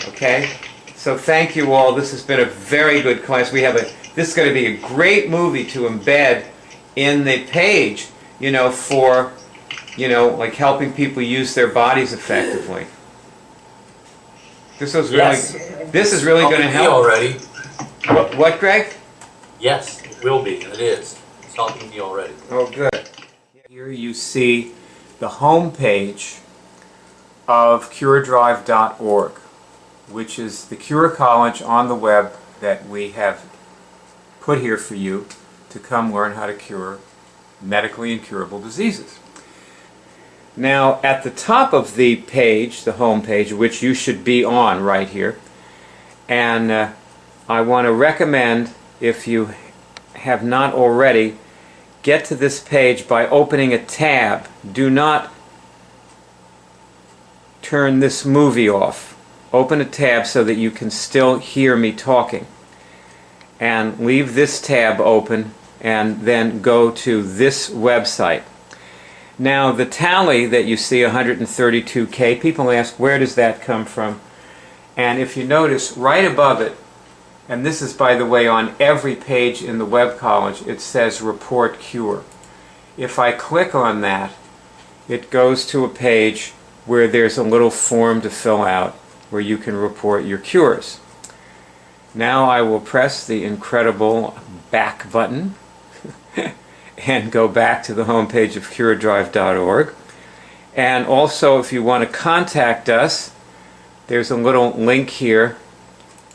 Okay? So thank you all. This has been a very good class. This is going to be a great movie to embed in the page, for, like helping people use their bodies effectively. This is really going to help. Already. What, Greg? Yes, it will be, and it is. It's helping me already. Oh, good. Here you see the home page of curedrive.org, which is the Cure College on the web that we have put here for you to come learn how to cure medically incurable diseases. Now, at the top of the page, the home page, which you should be on right here, and I want to recommend, if you have not already, get to this page by opening a tab. Do not turn this movie off. Open a tab so that you can still hear me talking. And leave this tab open and then go to this website. Now, the tally that you see, 132K, people ask, where does that come from? And if you notice, right above it, and this is, by the way, on every page in the Web College, it says Report Cure. If I click on that, it goes to a page where there's a little form to fill out where you can report your cures. Now I will press the incredible back button and go back to the home page of curedrive.org. And also, if you want to contact us, there's a little link here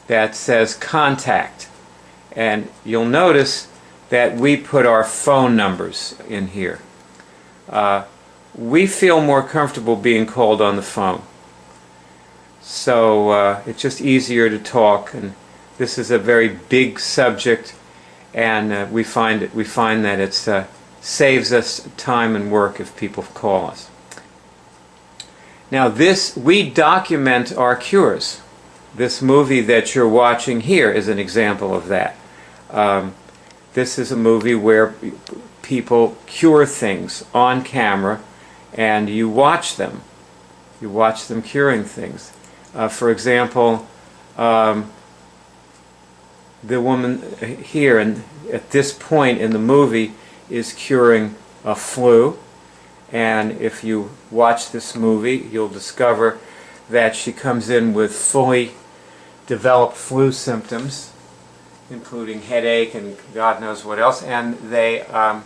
that says Contact. And you'll notice that we put our phone numbers in here. We feel more comfortable being called on the phone. So it's just easier to talk, and this is a very big subject, and we find that it saves us time and work if people call us. Now we document our cures. This movie that you're watching here is an example of that. This is a movie where people cure things on camera, and you watch them. You watch them curing things. For example, the woman here, and at this point in the movie, is curing a flu. And if you watch this movie, you'll discover that she comes in with fully developed flu symptoms, including headache and God knows what else, and the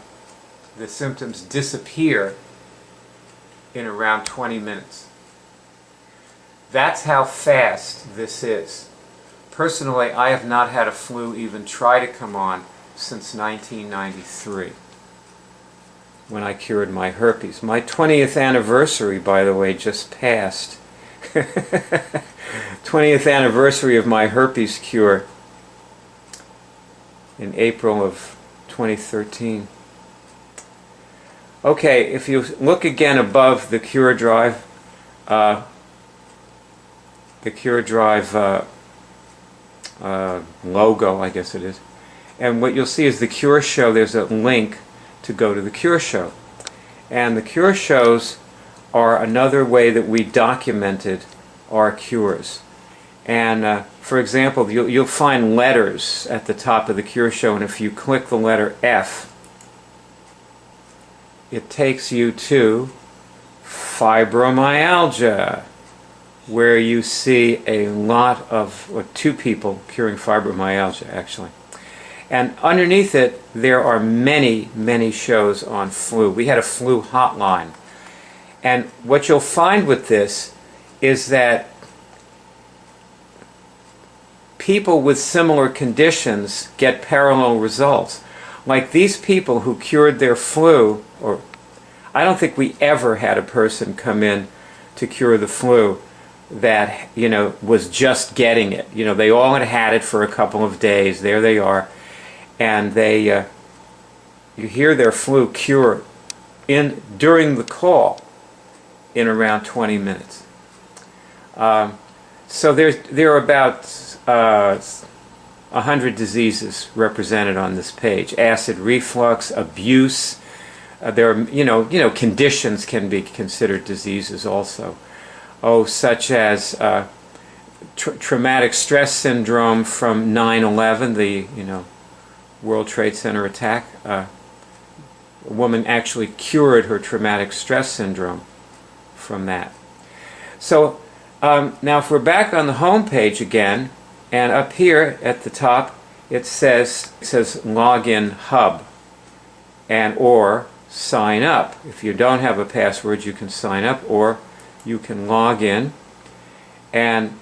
symptoms disappear in around 20 minutes. That's how fast this is. Personally, I have not had a flu even try to come on since 1993, when I cured my herpes. My 20th anniversary, by the way, just passed. 20th anniversary of my herpes cure in April of 2013. Okay, if you look again above the Cure Drive, logo, I guess it is, and what you'll see is the Cure Show. There's a link to go to the Cure Show, and the Cure Shows are another way that we documented our cures. And for example, you'll find letters at the top of the Cure Show, and if you click the letter F, it takes you to fibromyalgia, where you see a lot of, or two people curing fibromyalgia, actually. And underneath it, there are many, many shows on flu. We had a flu hotline. And what you'll find with this is that people with similar conditions get parallel results. Like these people who cured their flu, or I don't think we ever had a person come in to cure the flu that, was just getting it. They all had had it for a couple of days. There they are. And they you hear their flu cured during the call in around 20 minutes. So there are about 100 diseases represented on this page. Acid reflux, abuse. There are conditions can be considered diseases also. Such as traumatic stress syndrome from 9/11, the World Trade Center attack. A woman actually cured her traumatic stress syndrome from that. So now if we're back on the home page again, and up here at the top it says Login Hub or sign up. If you don't have a password, you can sign up, or you can log in, and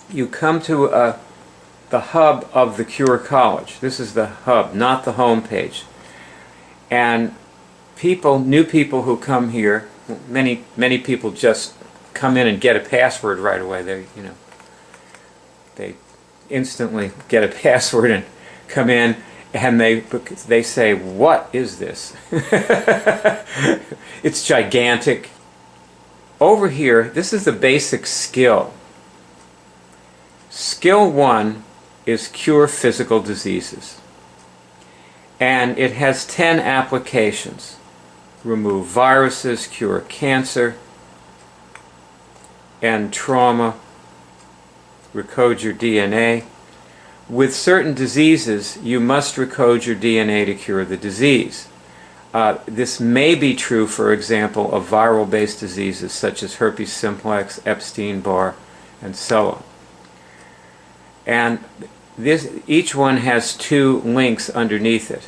you come to the hub of the Cure College. This is the hub, not the home page. And new people who come here, many people just come in and get a password right away. They instantly get a password and come in, and they say, "What is this?" It's gigantic. Over here, this is the basic skill. Skill 1 is cure physical diseases. And it has 10 applications. Remove viruses, cure cancer, end trauma, recode your DNA. With certain diseases, you must recode your DNA to cure the disease. This may be true, for example, of viral-based diseases such as herpes simplex, Epstein-Barr, and so on. And each one has 2 links underneath it.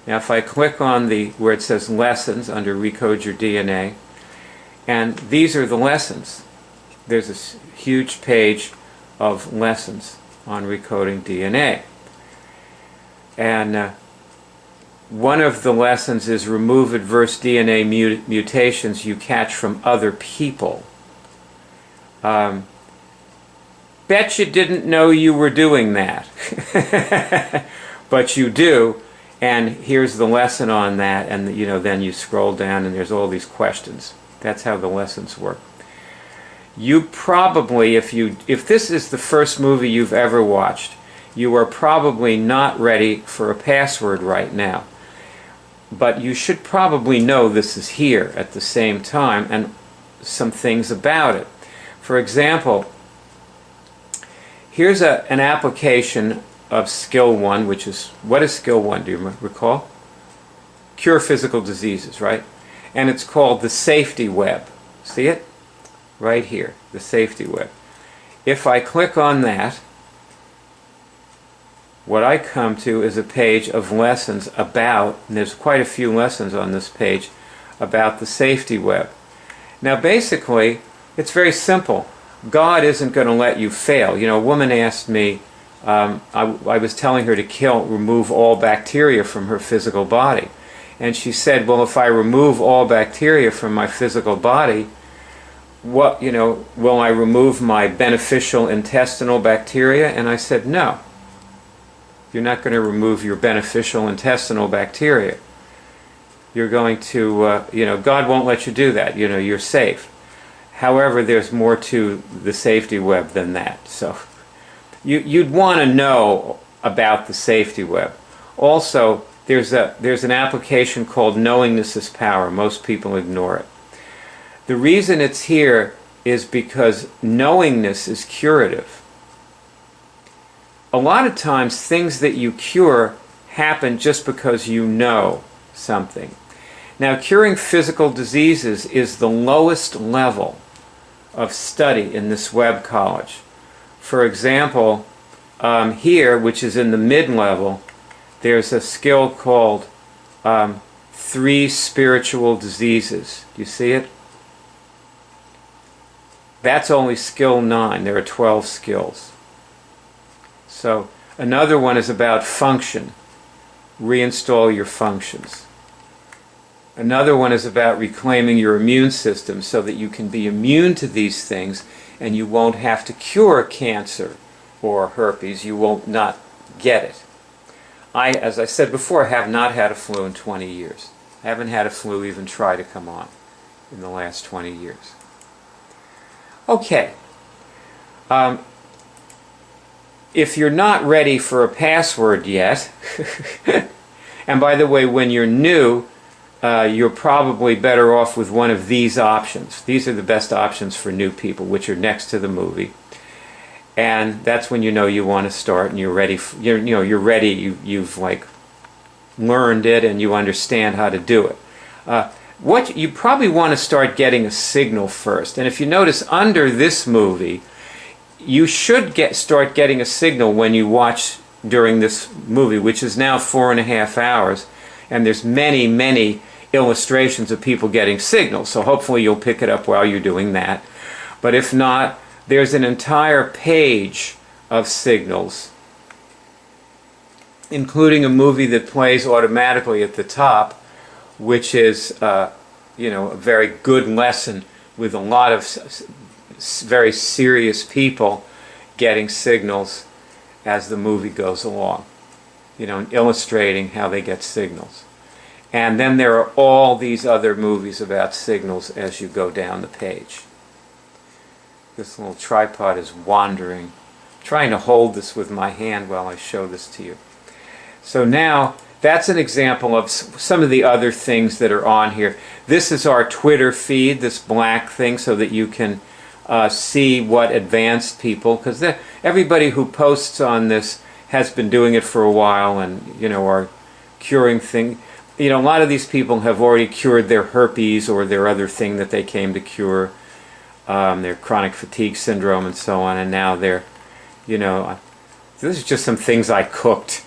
Now if I click on where it says lessons under Recode Your DNA, and these are the lessons. There's this huge page of lessons on recoding DNA. And one of the lessons is remove adverse DNA mutations you catch from other people. Bet you didn't know you were doing that. But you do, and here's the lesson on that, and then you scroll down and there's all these questions. That's how the lessons work. You probably, if this is the first movie you've ever watched, you are probably not ready for a password right now. But you should probably know this is here at the same time, and some things about it. For example, here's an application of Skill 1, which is, what is Skill 1, do you recall? Cure physical diseases, right? And it's called the Safety Web. See it? Right here, the Safety Web. If I click on that, what I come to is a page of lessons about, and there's quite a few lessons on this page, about the Safety Web. Now basically, it's very simple. God isn't going to let you fail. A woman asked me, I was telling her to remove all bacteria from her physical body. And she said, well, if I remove all bacteria from my physical body, will I remove my beneficial intestinal bacteria? And I said, no. You're not going to remove your beneficial intestinal bacteria. You're going to, God won't let you do that. You're safe. However, there's more to the Safety Web than that. So you'd want to know about the Safety Web. Also, there's an application called Knowingness is Power. Most people ignore it. The reason it's here is because knowingness is curative. A lot of times things that you cure happen just because you know something. Now, curing physical diseases is the lowest level of study in this web college. For example, here, which is in the mid-level, there's a skill called 3 spiritual diseases. Do you see it? That's only skill 9. There are 12 skills. So another one is about function. Reinstall your functions. Another one is about reclaiming your immune system so that you can be immune to these things and you won't have to cure cancer or herpes. You won't not get it. as I said before, have not had a flu in 20 years. I haven't had a flu even try to come on in the last 20 years. Okay. If you're not ready for a password yet, and by the way, when you're new, you're probably better off with one of these options. These are the best options for new people, which are next to the movie. And that's when you know you want to start and you're ready. You're ready. You've like learned it and you understand how to do it. What you probably want to start getting a signal first. And if you notice under this movie, you should start getting a signal when you watch during this movie, which is now 4.5 hours, and there's many illustrations of people getting signals. So hopefully you'll pick it up while you're doing that. But if not, there's an entire page of signals, including a movie that plays automatically at the top, which is a very good lesson with a lot of very serious people getting signals as the movie goes along, illustrating how they get signals. And then there are all these other movies about signals as you go down the page. This little tripod is wandering. I'm trying to hold this with my hand while I show this to you. So now, that's an example of some of the other things that are on here. This is our Twitter feed, this black thing, so that you can see what advanced people, because everybody who posts on this has been doing it for a while and, are curing things. A lot of these people have already cured their herpes or their other thing that they came to cure, their chronic fatigue syndrome and so on, and now they're, this is just some things I cooked.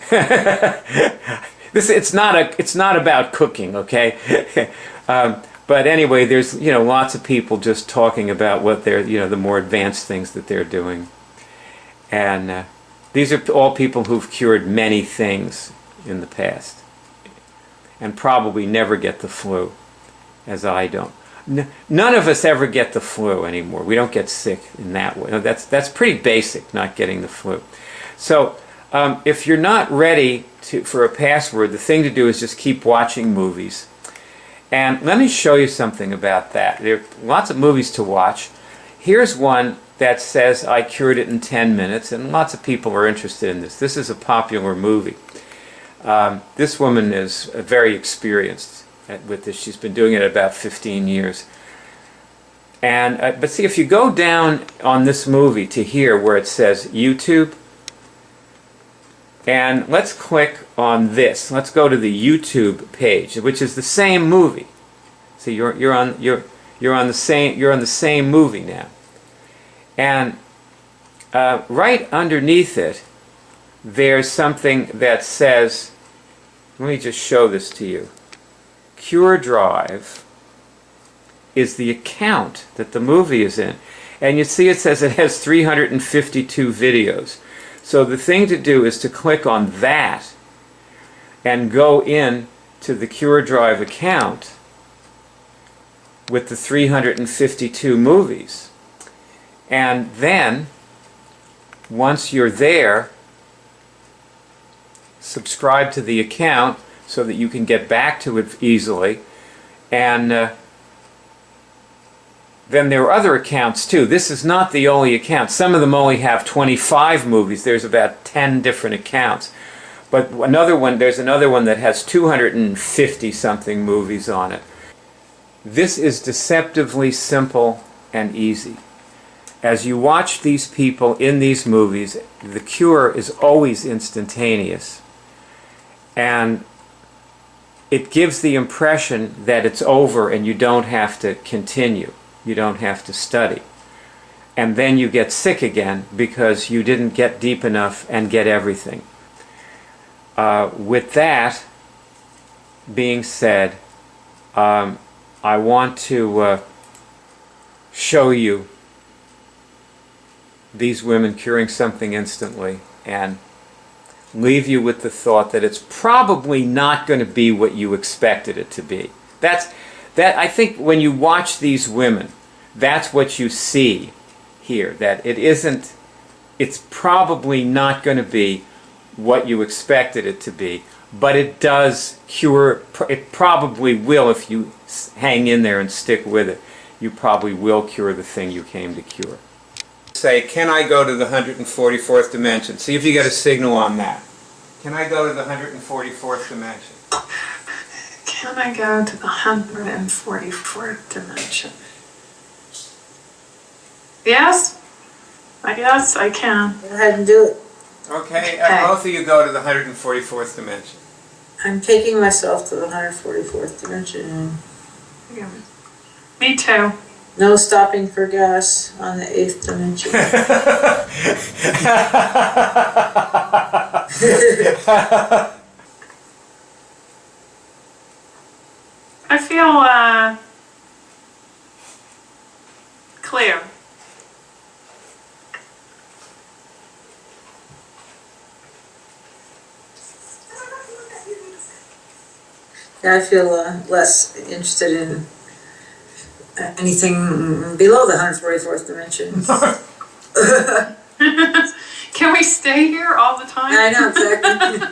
It's not about cooking, okay? But anyway, there's lots of people just talking about what they're the more advanced things that they're doing, and these are all people who've cured many things in the past, and probably never get the flu, as I don't. None of us ever get the flu anymore. We don't get sick in that way. That's pretty basic, not getting the flu. So if you're not ready for a password, the thing to do is just keep watching movies. And let me show you something about that. There are lots of movies to watch. Here's one that says I cured it in 10 minutes, and lots of people are interested in this. This is a popular movie. This woman is very experienced with this. She's been doing it about 15 years. And but see, if you go down on this movie to here where it says YouTube, and let's click on this. Let's go to the YouTube page, which is the same movie. See, you're on the same movie now. And right underneath it, there's something that says, let me just show this to you. Cure Drive is the account that the movie is in. And you see it says it has 352 videos. So the thing to do is to click on that and go in to the Cure Drive account with the 352 movies. And then, once you're there, subscribe to the account so that you can get back to it easily. And then there are other accounts too. This is not the only account. Some of them only have 25 movies. There's about 10 different accounts. But there's another one that has 250 something movies on it. This is deceptively simple and easy. As you watch these people in these movies, the cure is always instantaneous. And it gives the impression that it's over and you don't have to continue. You don't have to study. And then you get sick again because you didn't get deep enough and get everything. With that being said, I want to show you these women curing something instantly and leave you with the thought that it's probably not going to be what you expected it to be. I think when you watch these women, that's what you see here, that it's probably not going to be what you expected it to be, but it does cure, it probably will if you hang in there and stick with it. You probably will cure the thing you came to cure. Say, can I go to the 144th dimension? See if you get a signal on that. Can I go to the 144th dimension? Can I go to the 144th dimension? Yes, I guess I can. Go ahead and do it. Okay, Okay. both of you go to the 144th dimension. I'm taking myself to the 144th dimension. Me too. No stopping for gas on the 8th dimension. I feel clear. I feel less interested in anything below the 144th dimension. Can we stay here all the time? I know, exactly.